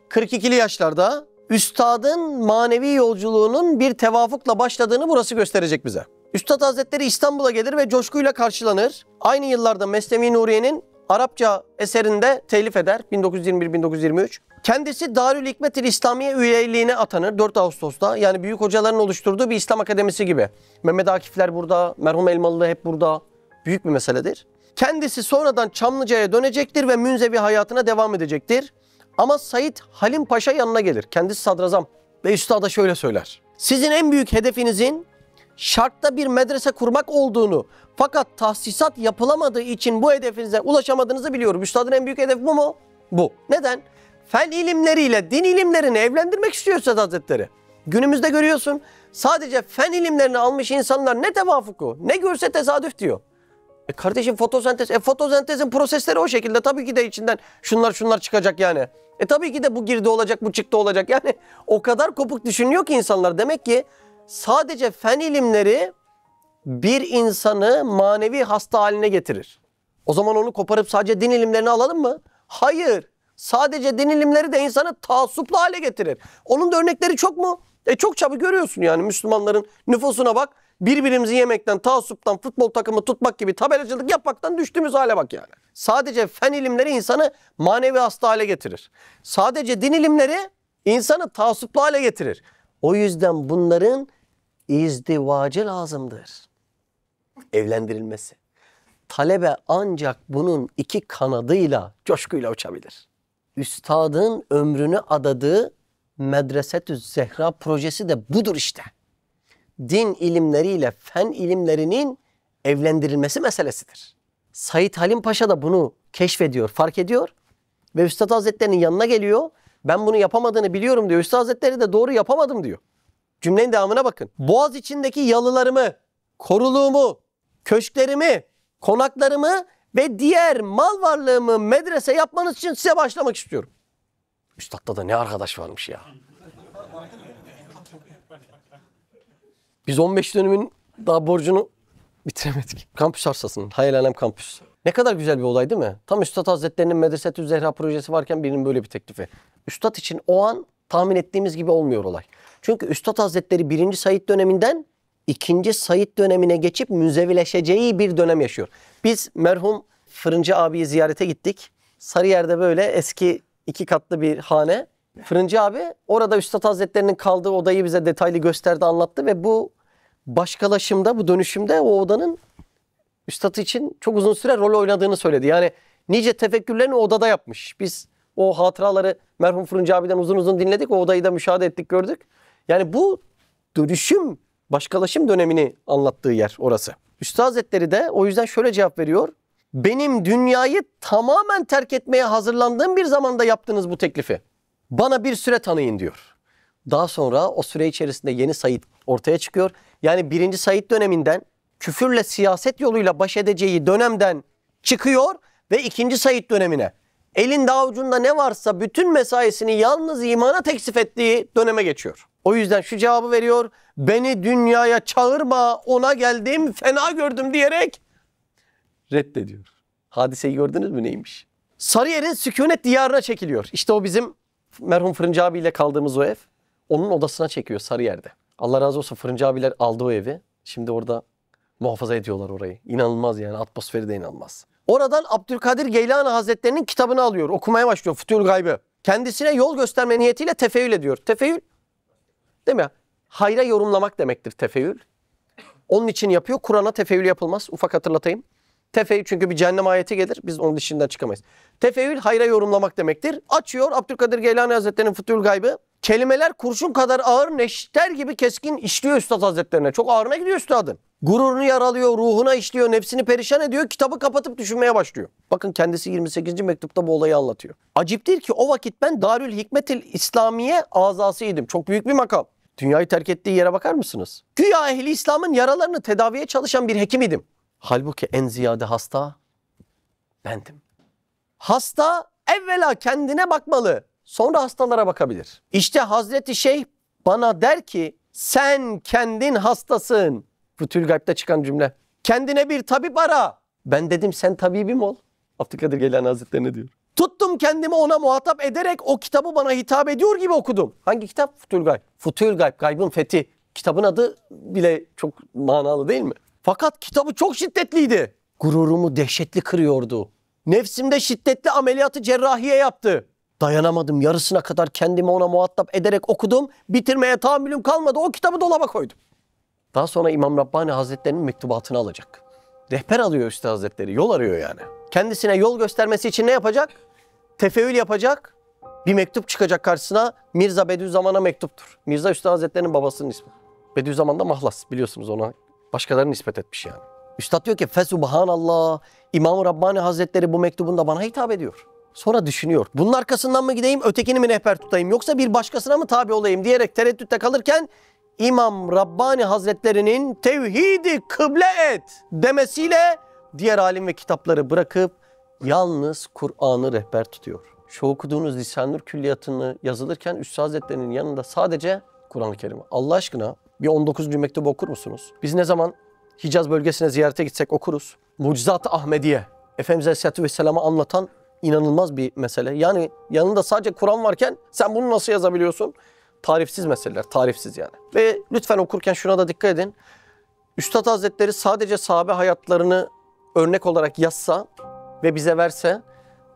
42'li yaşlarda. Üstadın manevi yolculuğunun bir tevafukla başladığını burası gösterecek bize. Üstad Hazretleri İstanbul'a gelir ve coşkuyla karşılanır. Aynı yıllarda Mesnevi Nuriye'nin Arapça eserinde telif eder 1921-1923. Kendisi Darül Hikmet-i İslamiye üyeliğine atanır 4 Ağustos'ta. Yani büyük hocaların oluşturduğu bir İslam akademisi gibi. Mehmet Akifler burada, merhum Elmalılı hep burada. Büyük bir meseledir. Kendisi sonradan Çamlıca'ya dönecektir ve münzevi hayatına devam edecektir. Ama Said Halim Paşa yanına gelir. Kendisi sadrazam. Ve üstada şöyle söyler. Sizin en büyük hedefinizin şartta bir medrese kurmak olduğunu fakat tahsisat yapılamadığı için bu hedefinize ulaşamadığınızı biliyorum. Üstadın en büyük hedefi bu mu? Bu. Neden? Fen ilimleriyle din ilimlerini evlendirmek istiyor Üstad Hazretleri. Günümüzde görüyorsun sadece fen ilimlerini almış insanlar ne tevafuku ne görse tesadüf diyor. Kardeşim fotosentez. Fotosentezin prosesleri o şekilde. Tabii ki de içinden şunlar çıkacak yani. Tabii ki de bu girdi olacak, bu çıktı olacak. Yani o kadar kopuk düşünüyor ki insanlar. Demek ki sadece fen ilimleri bir insanı manevi hasta haline getirir. O zaman onu koparıp sadece din ilimlerini alalım mı? Hayır. Sadece din ilimleri de insanı taassuplu hale getirir. Onun da örnekleri çok mu? Çok çabuk görüyorsun yani Müslümanların nüfusuna bak. Birbirimizi yemekten, taassuptan, futbol takımı tutmak gibi tabelacılık yapmaktan düştüğümüz hale bak yani. Sadece fen ilimleri insanı manevi hasta hale getirir. Sadece din ilimleri insanı taassuplu hale getirir. O yüzden bunların izdivacı lazımdır. Evlendirilmesi. Talebe ancak bunun iki kanadıyla, coşkuyla uçabilir. Üstadın ömrünü adadığı Medresetü Zehra projesi de budur işte. Din ilimleriyle fen ilimlerinin evlendirilmesi meselesidir. Said Halim Paşa da bunu keşfediyor, fark ediyor ve Üstad Hazretleri'nin yanına geliyor. Ben bunu yapamadığını biliyorum diyor. Üstad Hazretleri de doğru yapamadım diyor. Cümlenin devamına bakın. Boğaz içindeki yalılarımı, koruluğumu, köşklerimi, konaklarımı ve diğer mal varlığımı medrese yapmanız için size başlamak istiyorum. Üstad'da da ne arkadaş varmış ya. Biz 15 dönümün daha borcunu bitiremedik. Kampüs arsasının, Hayal Alem Kampüs. Ne kadar güzel bir olay değil mi? Tam Üstad Hazretleri'nin Medresetü Zehra projesi varken birinin böyle bir teklifi. Üstad için o an tahmin ettiğimiz gibi olmuyor olay. Çünkü Üstad Hazretleri 1. Said döneminden 2. Said dönemine geçip müzevileşeceği bir dönem yaşıyor. Biz merhum Fırıncı abiyi ziyarete gittik. Sarıyer'de böyle eski 2 katlı bir hane. Fırıncı abi orada Üstad Hazretleri'nin kaldığı odayı bize detaylı gösterdi, anlattı ve bu başkalaşımda, bu dönüşümde o odanın Üstad için çok uzun süre rol oynadığını söyledi. Yani nice tefekkürlerini o odada yapmış. Biz o hatıraları merhum Fırıncı abiden uzun uzun dinledik. O odayı da müşahede ettik, gördük. Yani bu dönüşüm, başkalaşım dönemini anlattığı yer orası. Üstad Hazretleri de o yüzden şöyle cevap veriyor. Benim dünyayı tamamen terk etmeye hazırlandığım bir zamanda yaptınız bu teklifi. Bana bir süre tanıyın diyor. Daha sonra o süre içerisinde yeni Said ortaya çıkıyor. Yani 1. Said döneminden küfürle siyaset yoluyla baş edeceği dönemden çıkıyor ve 2. Said dönemine elinde avucunda ne varsa bütün mesaisini yalnız imana teksif ettiği döneme geçiyor. O yüzden şu cevabı veriyor. Beni dünyaya çağırma, ona geldim, fena gördüm diyerek reddediyor. Hadiseyi gördünüz mü neymiş? Sarıyer'in sükunet diyarına çekiliyor. İşte o bizim merhum Fırıncı abiyle kaldığımız o ev. Onun odasına çekiyor Sarıyer'de. Allah razı olsun, Fırıncı abiler aldı o evi. Şimdi orada muhafaza ediyorlar orayı. İnanılmaz yani, atmosferi de inanılmaz. Oradan Abdülkadir Geylani Hazretleri'nin kitabını alıyor. Okumaya başlıyor Fütuhul Gayb'ı. Kendisine yol gösterme niyetiyle tefeül ediyor. Tefeül değil mi? Hayra yorumlamak demektir tefeül. Onun için yapıyor. Kur'an'a tefeül yapılmaz. Ufak hatırlatayım. Tefeül çünkü bir cehennem ayeti gelir. Biz onun dışından çıkamayız. Tefeül hayra yorumlamak demektir. Açıyor Abdülkadir Geylani Hazretleri'nin Fütuhul Gayb'ı. Kelimeler kurşun kadar ağır, neşter gibi keskin işliyor Üstad Hazretlerine. Çok ağırına gidiyor üstadın. Gururunu yaralıyor, ruhuna işliyor, nefsini perişan ediyor. Kitabı kapatıp düşünmeye başlıyor. Bakın kendisi 28. mektupta bu olayı anlatıyor. Aciptir ki o vakit ben Darül Hikmetil İslamiye azasıydım. Çok büyük bir makam. Dünyayı terk ettiği yere bakar mısınız? Güya ehli İslam'ın yaralarını tedaviye çalışan bir hekim idim. Halbuki en ziyade hasta bendim. Hasta evvela kendine bakmalı. Sonra hastalara bakabilir. İşte Hazreti Şeyh bana der ki sen kendin hastasın. Fütuhul Gayb'de çıkan cümle. Kendine bir tabip ara. Ben dedim sen tabibim ol. Abdülkadir Geylani Hazretleri ne diyor? Tuttum kendimi ona muhatap ederek o kitabı bana hitap ediyor gibi okudum. Hangi kitap? Fütuhul Gayb. Fütuhul Gayb, Gayb'ın fethi. Kitabın adı bile çok manalı değil mi? Fakat kitabı çok şiddetliydi. Gururumu dehşetli kırıyordu. Nefsimde şiddetli ameliyatı cerrahiye yaptı. Dayanamadım, yarısına kadar kendimi ona muhatap ederek okudum. Bitirmeye tahammülüm kalmadı, o kitabı dolaba koydum. Daha sonra İmam Rabbani Hazretleri'nin mektubatını alacak. Rehber alıyor Üstad Hazretleri, yol arıyor yani. Kendisine yol göstermesi için ne yapacak? Tefeül yapacak. Bir mektup çıkacak karşısına. Mirza Bediüzzaman'a mektuptur. Mirza Üstad Hazretleri'nin babasının ismi. Bediüzzaman da Mahlas, biliyorsunuz, ona başkalarını nispet etmiş yani. Üstad diyor ki Fesubhanallah, İmam Rabbani Hazretleri bu mektubunda bana hitap ediyor. Sonra düşünüyor. Bunun arkasından mı gideyim, ötekini mi rehber tutayım, yoksa bir başkasına mı tabi olayım diyerek tereddütte kalırken İmam Rabbani Hazretleri'nin tevhidi kıble et demesiyle diğer alim ve kitapları bırakıp yalnız Kur'an'ı rehber tutuyor. Şu okuduğunuz Lisan-ı Nur külliyatını yazılırken Üstad Hazretleri'nin yanında sadece Kur'an-ı Kerim. Allah aşkına bir 19. mektubu okur musunuz? Biz ne zaman Hicaz bölgesine ziyarete gitsek okuruz. Mucizat-ı Ahmediye. Efendimiz Aleyhisselatü Vesselam'ı anlatan inanılmaz bir mesele. Yani yanında sadece Kur'an varken sen bunu nasıl yazabiliyorsun? Tarifsiz meseleler, tarifsiz yani. Ve lütfen okurken şuna da dikkat edin. Üstad Hazretleri sadece sahabe hayatlarını örnek olarak yazsa ve bize verse,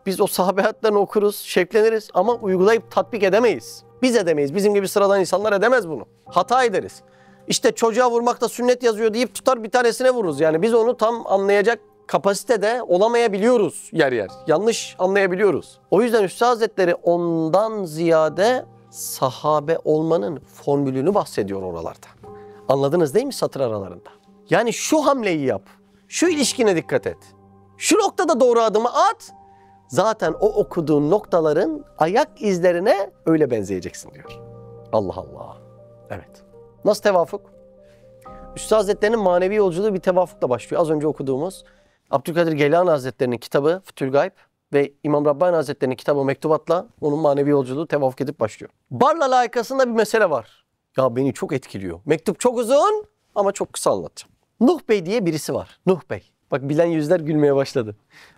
biz o sahabe hayatlarını okuruz, şevkleniriz ama uygulayıp tatbik edemeyiz. Biz edemeyiz. Bizim gibi sıradan insanlar edemez bunu. Hata ederiz. İşte çocuğa vurmakta sünnet yazıyor deyip tutar bir tanesine vururuz. Yani biz onu tam anlayacak kapasitede olamayabiliyoruz yer yer. Yanlış anlayabiliyoruz. O yüzden Üstad Hazretleri ondan ziyade sahabe olmanın formülünü bahsediyor oralarda. Anladınız değil mi satır aralarında? Yani şu hamleyi yap, şu ilişkine dikkat et, şu noktada doğru adımı at, zaten o okuduğun noktaların ayak izlerine öyle benzeyeceksin diyor. Allah Allah. Evet. Nasıl tevafuk? Üstad Hazretleri'nin manevi yolculuğu bir tevafukla başlıyor. Az önce okuduğumuz Abdülkadir Geylani Hazretleri'nin kitabı Fütuhul Gayb ve İmam Rabbani Hazretleri'nin kitabı Mektubat'la onun manevi yolculuğu tevafuk edip başlıyor. Barla layıkasında bir mesele var. Ya beni çok etkiliyor. Mektup çok uzun ama çok kısa anlatacağım. Nuh Bey diye birisi var. Nuh Bey. Bak bilen yüzler gülmeye başladı.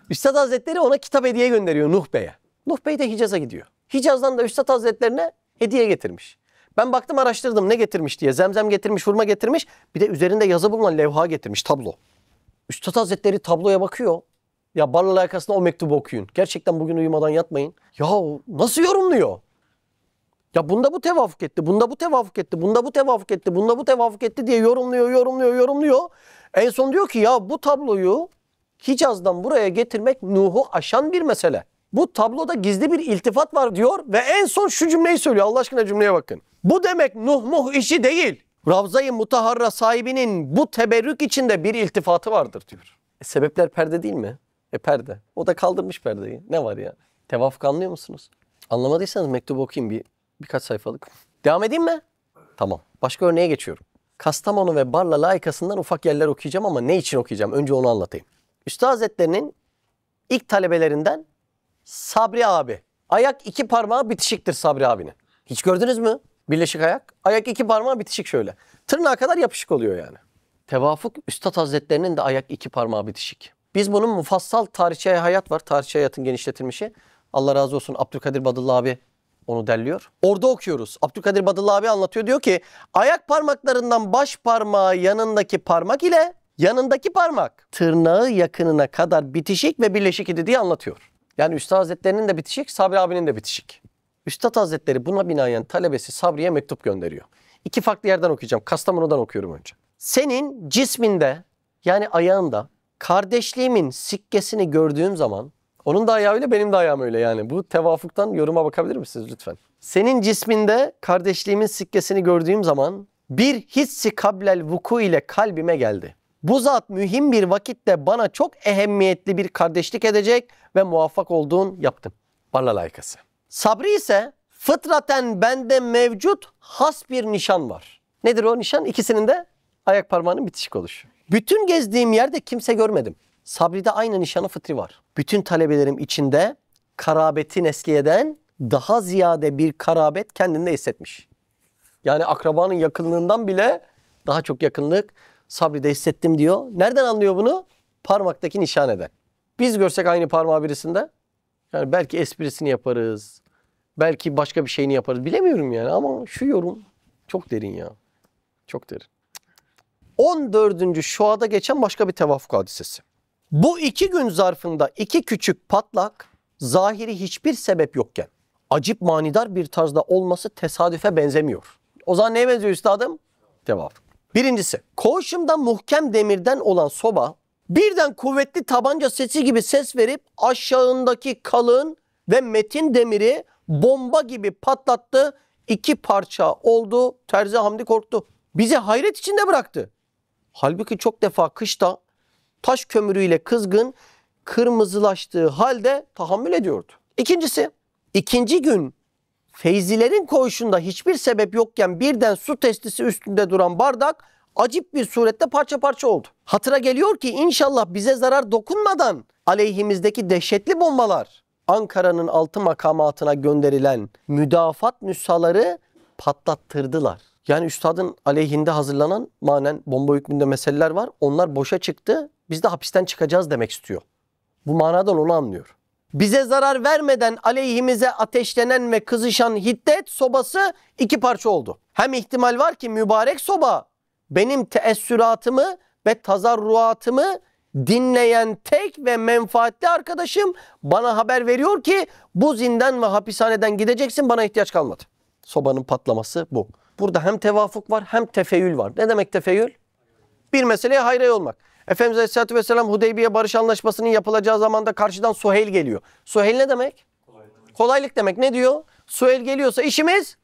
Üstad Hazretleri ona kitap hediye gönderiyor Nuh Bey'e. Nuh Bey de Hicaz'a gidiyor. Hicaz'dan da Üstad Hazretlerine hediye getirmiş. Ben baktım, araştırdım ne getirmiş diye. Zemzem getirmiş, hurma getirmiş. Bir de üzerinde yazı bulunan levha getirmiş, tablo. Üstad Hazretleri tabloya bakıyor. Ya Barla layıkasında o mektubu okuyun. Gerçekten bugün uyumadan yatmayın. Ya nasıl yorumluyor? Ya bunda bu tevafuk etti, bunda bu tevafuk etti, bunda bu tevafuk etti, bunda bu tevafuk etti diye yorumluyor. En son diyor ki ya bu tabloyu Hicaz'dan buraya getirmek Nuh'u aşan bir mesele. Bu tabloda gizli bir iltifat var diyor ve en son şu cümleyi söylüyor. Allah aşkına cümleye bakın. Bu demek Nuh işi değil. Ravza-i Mutaharra sahibinin bu teberrük içinde bir iltifatı vardır diyor. Sebepler perde değil mi? Perde. O da kaldırmış perdeyi. Ne var ya? Tevafuk anlıyor musunuz? Anlamadıysanız mektubu okuyayım birkaç sayfalık. Devam edeyim mi? Tamam. Başka örneğe geçiyorum. Kastamonu ve Barla layıkasından ufak yerler okuyacağım ama ne için okuyacağım? Önce onu anlatayım. Üstad Hazretleri'nin ilk talebelerinden Sabri abi. Ayak 2 parmağı bitişiktir Sabri abinin. Hiç gördünüz mü? Birleşik ayak. Ayak 2 parmağı bitişik şöyle. Tırnağa kadar yapışık oluyor yani. Tevafuk Üstad Hazretleri'nin de ayak 2 parmağı bitişik. Biz bunun mufassal tarihçi hayat var. Tarihçi hayatın genişletilmişi. Allah razı olsun Abdülkadir Badıllı abi onu derliyor. Orada okuyoruz. Abdülkadir Badıllı abi anlatıyor. Diyor ki ayak parmaklarından baş parmağı yanındaki parmak ile yanındaki parmak tırnağı yakınına kadar bitişik ve birleşik idi diye anlatıyor. Yani Üstad Hazretleri'nin de bitişik, Sabri abinin de bitişik. Üstad Hazretleri buna binaen talebesi Sabri'ye mektup gönderiyor. 2 farklı yerden okuyacağım. Kastamonu'dan okuyorum önce. Senin cisminde yani ayağında kardeşliğimin sikkesini gördüğüm zaman, onun da ayağı öyle benim de ayağım öyle yani. Bu tevafuktan yoruma bakabilir misiniz lütfen? Senin cisminde kardeşliğimin sikkesini gördüğüm zaman bir hissi kablel vuku ile kalbime geldi. Bu zat mühim bir vakitte bana çok ehemmiyetli bir kardeşlik edecek ve muvaffak olduğun yaptım. Barla layıkası. Sabri ise fıtraten bende mevcut has bir nişan var. Nedir o nişan? İkisinin de ayak parmağının bitişik oluşu. Bütün gezdiğim yerde kimse görmedim. Sabri'de aynı nişanı fıtri var. Bütün talebelerim içinde karabeti nesliyeden daha ziyade bir karabet kendinde hissetmiş. Yani akrabanın yakınlığından bile daha çok yakınlık Sabri'de hissettim diyor. Nereden anlıyor bunu? Parmaktaki nişaneden. Biz görsek aynı parmağı birisinde yani belki esprisini yaparız. Belki başka bir şeyini yaparız. Bilemiyorum yani ama şu yorum çok derin ya. Çok derin. 14. Şua'da geçen başka bir tevafuk hadisesi. Bu 2 gün zarfında 2 küçük patlak zahiri hiçbir sebep yokken acip manidar bir tarzda olması tesadüfe benzemiyor. O zaman neye benziyor üstadım? Tevafuk. Birincisi, koğuşumda muhkem demirden olan soba birden kuvvetli tabanca sesi gibi ses verip aşağındaki kalın ve metin demiri bomba gibi patlattı. 2 parça oldu. Terzi Hamdi korktu. Bizi hayret içinde bıraktı. Halbuki çok defa kışta taş kömürüyle kızgın kırmızılaştığı halde tahammül ediyordu. İkincisi, 2. gün Feyzilerin koğuşunda hiçbir sebep yokken birden su testisi üstünde duran bardak acip bir surette parça parça oldu. Hatıra geliyor ki inşallah bize zarar dokunmadan aleyhimizdeki dehşetli bombalar Ankara'nın 6 makamatına gönderilen müdafat nüshaları patlattırdılar. Yani üstadın aleyhinde hazırlanan manen bomba hükmünde meseleler var. Onlar boşa çıktı. Biz de hapisten çıkacağız demek istiyor. Bu manadan onu anlıyor. Bize zarar vermeden aleyhimize ateşlenen ve kızışan hiddet sobası 2 parça oldu. Hem ihtimal var ki mübarek soba benim teessüratımı ve tazarruatımı dinleyen tek ve menfaatli arkadaşım bana haber veriyor ki bu zindan ve hapishaneden gideceksin, bana ihtiyaç kalmadı. Sobanın patlaması bu. Burada hem tevafuk var hem tefeyyül var. Ne demek tefeyyül? Bir meseleye hayra olmak. Efendimiz Aleyhisselatü Vesselam Hudeybiye Barış Anlaşması'nın yapılacağı zamanda karşıdan Suheyl geliyor. Suheyl ne demek? Kolaylık demek. Ne diyor? Suheyl geliyorsa işimiz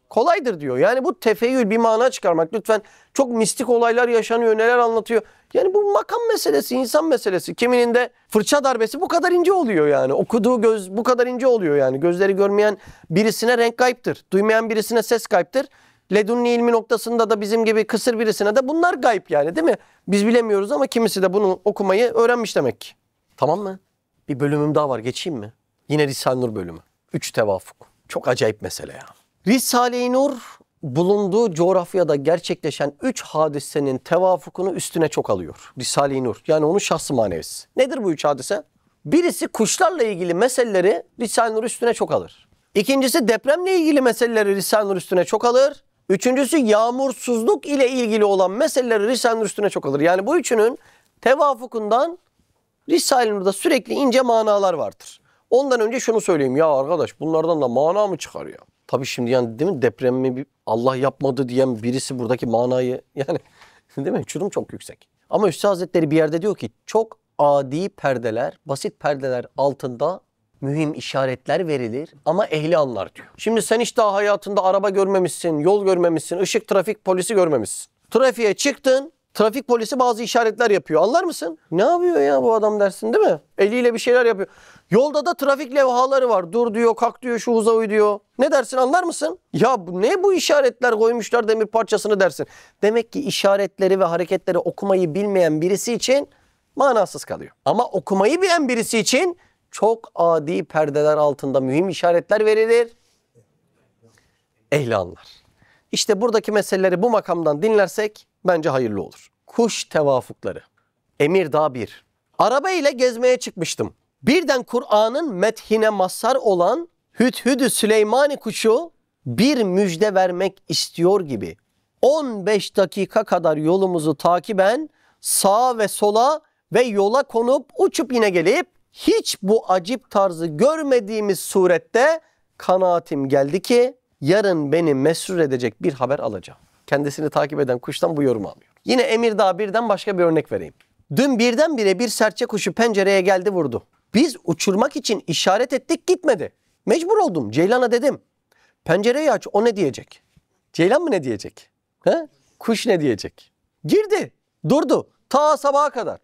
kolaydır diyor. Yani bu tefeyyül, bir mana çıkarmak. Lütfen, çok mistik olaylar yaşanıyor, neler anlatıyor. Yani bu makam meselesi, insan meselesi. Kiminin de fırça darbesi bu kadar ince oluyor yani. Okuduğu göz bu kadar ince oluyor yani. Gözleri görmeyen birisine renk gayiptir. Duymayan birisine ses gayiptir. Ledunni ilmi noktasında da bizim gibi kısır birisine de bunlar gayip yani, değil mi? Biz bilemiyoruz ama kimisi de bunu okumayı öğrenmiş demek ki. Tamam mı? Bir bölümüm daha var, geçeyim mi? Yine Risale-i Nur bölümü. 3 tevafuk. Çok acayip mesele ya. Risale-i Nur bulunduğu coğrafyada gerçekleşen 3 hadisenin tevafukunu üstüne çok alıyor. Risale-i Nur. Yani onun şahsı manevisi. Nedir bu 3 hadise? Birisi kuşlarla ilgili meseleleri Risale-i Nur üstüne çok alır. İkincisi depremle ilgili meseleleri Risale-i Nur üstüne çok alır. Üçüncüsü yağmursuzluk ile ilgili olan meseleleri Risale-i Nur üstüne çok alır. Yani bu üçünün tevafukundan Risale-i Nur'da sürekli ince manalar vardır. Ondan önce şunu söyleyeyim. Ya arkadaş bunlardan da mana mı çıkar ya? Tabii şimdi yani değil mi, depremi Allah yapmadı diyen birisi buradaki manayı yani değil mi? Uçurum çok yüksek. Ama Üstad Hazretleri bir yerde diyor ki çok adi perdeler, basit perdeler altında mühim işaretler verilir ama ehli anlar diyor. Şimdi sen hiç daha hayatında araba görmemişsin, yol görmemişsin, ışık trafik polisi görmemişsin. Trafiğe çıktın, trafik polisi bazı işaretler yapıyor. Anlar mısın? Ne yapıyor ya bu adam dersin değil mi? Eliyle bir şeyler yapıyor. Yolda da trafik levhaları var. Dur diyor, kalk diyor, şu hıza uy diyor. Ne dersin, anlar mısın? Ya ne bu işaretler koymuşlar demir parçasını dersin. Demek ki işaretleri ve hareketleri okumayı bilmeyen birisi için manasız kalıyor. Ama okumayı bilen birisi için çok adi perdeler altında mühim işaretler verilir. Ehli anlar. İşte buradaki meseleleri bu makamdan dinlersek bence hayırlı olur. Kuş tevafukları. Emirdağ 1. Araba ile gezmeye çıkmıştım. Birden Kur'an'ın methine mazhar olan Hüdhüd-ü Süleymani kuşu bir müjde vermek istiyor gibi 15 dakika kadar yolumuzu takiben sağa ve sola ve yola konup uçup yine gelip hiç bu acip tarzı görmediğimiz surette kanaatim geldi ki yarın beni mesrur edecek bir haber alacağım. Kendisini takip eden kuştan bu yorumu alıyor. Yine Emirdağ 1'den başka bir örnek vereyim. Dün birdenbire bir serçe kuşu pencereye geldi vurdu. Biz uçurmak için işaret ettik, gitmedi. Mecbur oldum. Ceylan'a dedim. Pencereyi aç, o ne diyecek? Ceylan mı ne diyecek? He? Kuş ne diyecek? Girdi. Durdu. Ta sabaha kadar.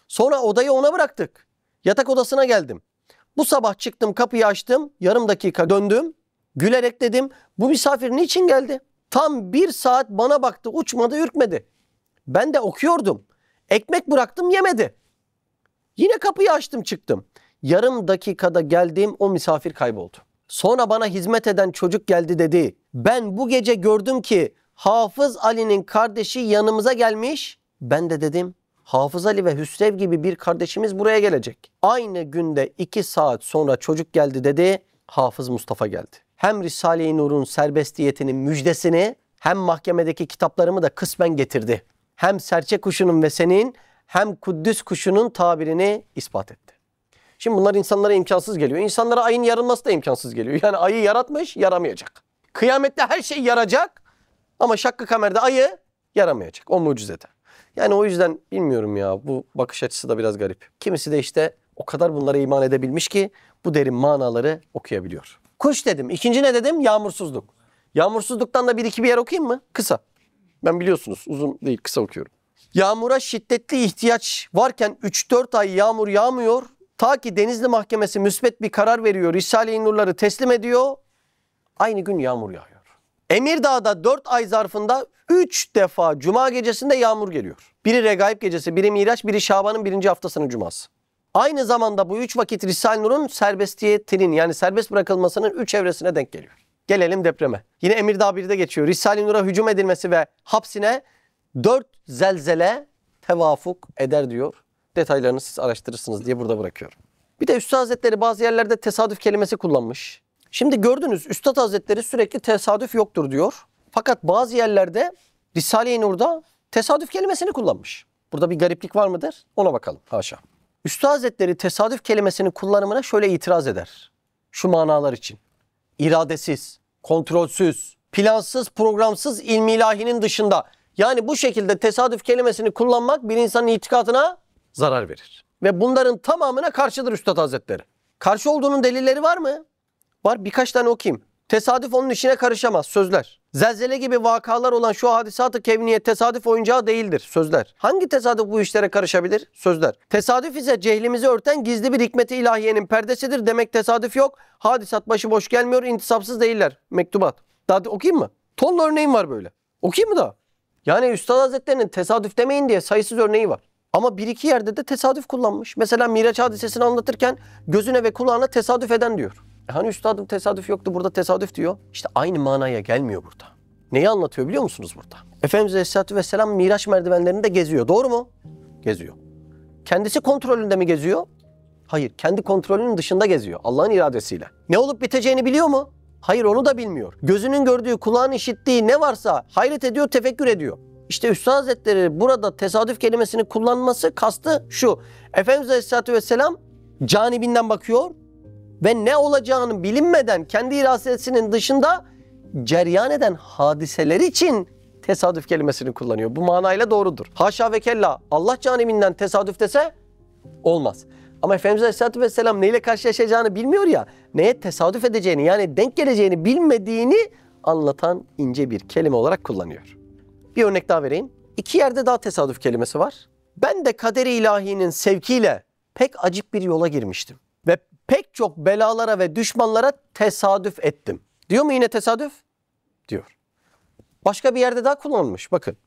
Sonra odayı ona bıraktık. Yatak odasına geldim. Bu sabah çıktım, kapıyı açtım. Yarım dakika döndüm. Gülerek dedim, bu misafir niçin geldi? Tam 1 saat bana baktı, uçmadı, ürkmedi. Ben de okuyordum. Ekmek bıraktım, yemedi. Yine kapıyı açtım, çıktım. Yarım dakikada geldiğim o misafir kayboldu. Sonra bana hizmet eden çocuk geldi dedi. Ben bu gece gördüm ki Hafız Ali'nin kardeşi yanımıza gelmiş. Ben de dedim, Hafız Ali ve Hüsrev gibi bir kardeşimiz buraya gelecek. Aynı günde 2 saat sonra çocuk geldi dedi. Hafız Mustafa geldi. Hem Risale-i Nur'un serbestiyetinin müjdesini hem mahkemedeki kitaplarımı da kısmen getirdi. Hem serçe kuşunun ve senin hem Kuddüs kuşunun tabirini ispat etti. Şimdi bunlar insanlara imkansız geliyor. İnsanlara ayın yarılması da imkansız geliyor. Yani ayı yaratmış, yaramayacak. Kıyamette her şey yaracak ama Şakkı Kamer'de ayı yaramayacak. O mucizede. Yani o yüzden bilmiyorum ya, bu bakış açısı da biraz garip. Kimisi de işte o kadar bunlara iman edebilmiş ki bu derin manaları okuyabiliyor. Kuş dedim. İkinci ne dedim? Yağmursuzluk. Yağmursuzluktan da bir yer okuyayım mı? Kısa. Ben biliyorsunuz uzun değil, kısa okuyorum. Yağmura şiddetli ihtiyaç varken 3-4 ay yağmur yağmıyor. Ta ki Denizli Mahkemesi müsbet bir karar veriyor. Risale-i Nur'ları teslim ediyor. Aynı gün yağmur yağıyor. Emirdağ'da 4 ay zarfında 3 defa cuma gecesinde yağmur geliyor. Biri Regaib gecesi, biri Miraç, biri Şaban'ın 1. haftasının cuması. Aynı zamanda bu 3 vakit Risale-i Nur'un serbestiyetinin yani serbest bırakılmasının 3 evresine denk geliyor. Gelelim depreme. Yine Emirdağ 1'de geçiyor. Risale-i Nur'a hücum edilmesi ve hapsine 4 zelzele tevafuk eder diyor. Detaylarını siz araştırırsınız diye burada bırakıyorum. Bir de Üstad Hazretleri bazı yerlerde tesadüf kelimesi kullanmış. Şimdi gördünüz, Üstad Hazretleri sürekli tesadüf yoktur diyor. Fakat bazı yerlerde Risale-i Nur'da tesadüf kelimesini kullanmış. Burada bir gariplik var mıdır? Ona bakalım. Haşa. Üstad Hazretleri tesadüf kelimesinin kullanımına şöyle itiraz eder. Şu manalar için. İradesiz, kontrolsüz, plansız, programsız ilmi ilahinin dışında. Yani bu şekilde tesadüf kelimesini kullanmak bir insanın itikadına zarar verir. Ve bunların tamamına karşıdır Üstad Hazretleri. Karşı olduğunun delilleri var mı? Var, birkaç tane okuyayım. Tesadüf onun işine karışamaz. Sözler. Zelzele gibi vakalar olan şu hadisat-ı kevniye tesadüf oyuncağı değildir. Sözler. Hangi tesadüf bu işlere karışabilir? Sözler. Tesadüf ise cehlimizi örten gizli bir hikmet-i ilahiyenin perdesidir. Demek tesadüf yok. Hadisat başıboş gelmiyor. İntisapsız değiller. Mektubat. Daha okuyayım mı? Tonla örneğim var böyle. Okuyayım mı daha? Yani Üstad Hazretleri'nin tesadüf demeyin diye sayısız örneği var. Ama 1-2 yerde de tesadüf kullanmış. Mesela Miraç hadisesini anlatırken gözüne ve kulağına tesadüf eden diyor. Hani üstadım tesadüf yoktu, burada tesadüf diyor. İşte aynı manaya gelmiyor burada. Neyi anlatıyor biliyor musunuz burada? Efendimiz Aleyhisselatü Vesselam Miraç merdivenlerinde geziyor. Doğru mu? Geziyor. Kendisi kontrolünde mi geziyor? Hayır. Kendi kontrolünün dışında geziyor. Allah'ın iradesiyle. Ne olup biteceğini biliyor mu? Hayır, onu da bilmiyor. Gözünün gördüğü, kulağın işittiği ne varsa hayret ediyor, tefekkür ediyor. İşte Üstad Hazretleri burada tesadüf kelimesini kullanması kastı şu. Efendimiz Aleyhisselatü Vesselam canibinden bakıyor ve ne olacağını bilinmeden kendi iradesinin dışında cereyan eden hadiseler için tesadüf kelimesini kullanıyor. Bu manayla doğrudur. Haşa ve kella Allah canibinden tesadüf dese olmaz. Ama Efendimiz Aleyhisselatü Vesselam neyle karşılaşacağını bilmiyor ya, neye tesadüf edeceğini yani denk geleceğini bilmediğini anlatan ince bir kelime olarak kullanıyor. Bir örnek daha vereyim. 2 yerde daha tesadüf kelimesi var. Ben de kader-i ilahinin sevkiyle pek acip bir yola girmiştim. Ve pek çok belalara ve düşmanlara tesadüf ettim. Diyor mu yine tesadüf? Diyor. Başka bir yerde daha kullanılmış. Bakın.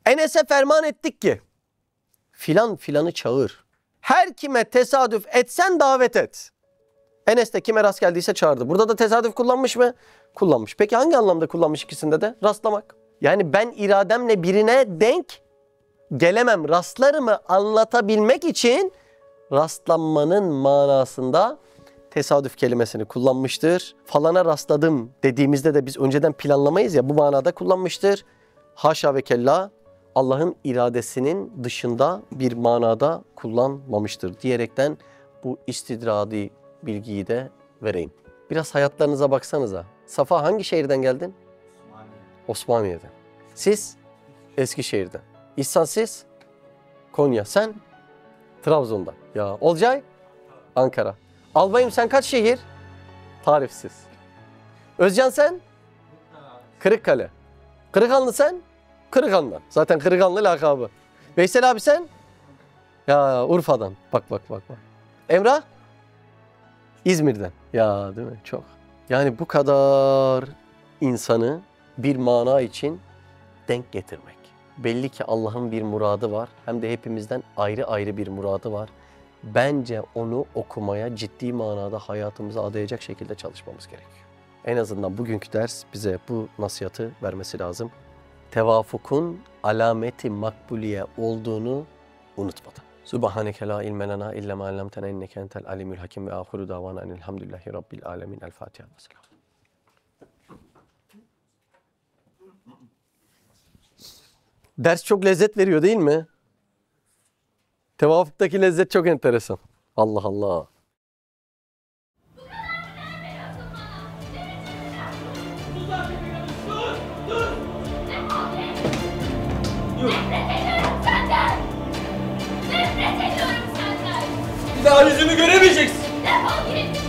Enes'e ferman ettik ki filan filanı çağır. Her kime tesadüf etsen davet et. Enes de kime rast geldiyse çağırdı. Burada da tesadüf kullanmış mı? Kullanmış. Peki hangi anlamda kullanmış ikisinde de? Rastlamak. Yani ben irademle birine denk gelemem. Rastlarımı anlatabilmek için rastlanmanın manasında tesadüf kelimesini kullanmıştır. Falana rastladım dediğimizde de biz önceden planlamayız ya, bu manada kullanmıştır. Haşa ve kella Allah'ın iradesinin dışında bir manada kullanmamıştır diyerekten bu istidradi bilgiyi de vereyim. Biraz hayatlarınıza baksanıza. Safa hangi şehirden geldin? Osmaniye'den. Siz? Eskişehir'den. İhsan siz? Konya. Sen? Trabzon'dan. Ya Olcay? Ankara. Albayım sen kaç şehir? Tarifsiz. Özcan sen? Kırıkkale. Kırıkhanlı sen? Kırıkhanlı. Zaten Kırıkhanlı lakabı. Veysel abi sen? Ya Urfa'dan. Bak. Emrah? İzmir'den. Ya değil mi? Çok. Yani bu kadar insanı bir mana için denk getirmek. Belli ki Allah'ın bir muradı var. Hem de hepimizden ayrı ayrı bir muradı var. Bence onu okumaya ciddi manada hayatımıza adayacak şekilde çalışmamız gerekiyor. En azından bugünkü ders bize bu nasihatı vermesi lazım. Tevafukun alameti makbuliye olduğunu unutmadan. Subhaneke la ilme lena illa ma allamtena inneke entel alimul hakim ve ahiru davana enelhamdülillahi rabbil alamin. El Fatiha. Ders çok lezzet veriyor değil mi? Tevafuktaki lezzet çok enteresan. Allah Allah. Bir daha yüzümü göremeyeceksin. Defol git.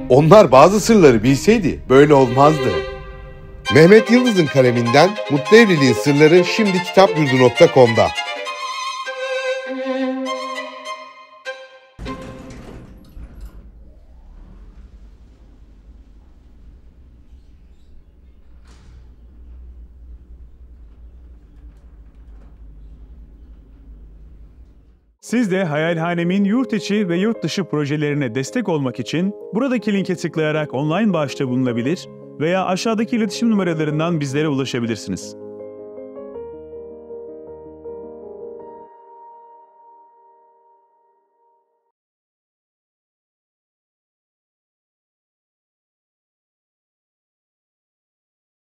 Onlar bazı sırları bilseydi böyle olmazdı. Mehmet Yıldız'ın kaleminden Mutlu Evliliğin Sırları şimdi kitapyurdu.com'da. Siz de Hayalhanem'in yurt içi ve yurt dışı projelerine destek olmak için buradaki linke tıklayarak online bağışta bulunabilir veya aşağıdaki iletişim numaralarından bizlere ulaşabilirsiniz.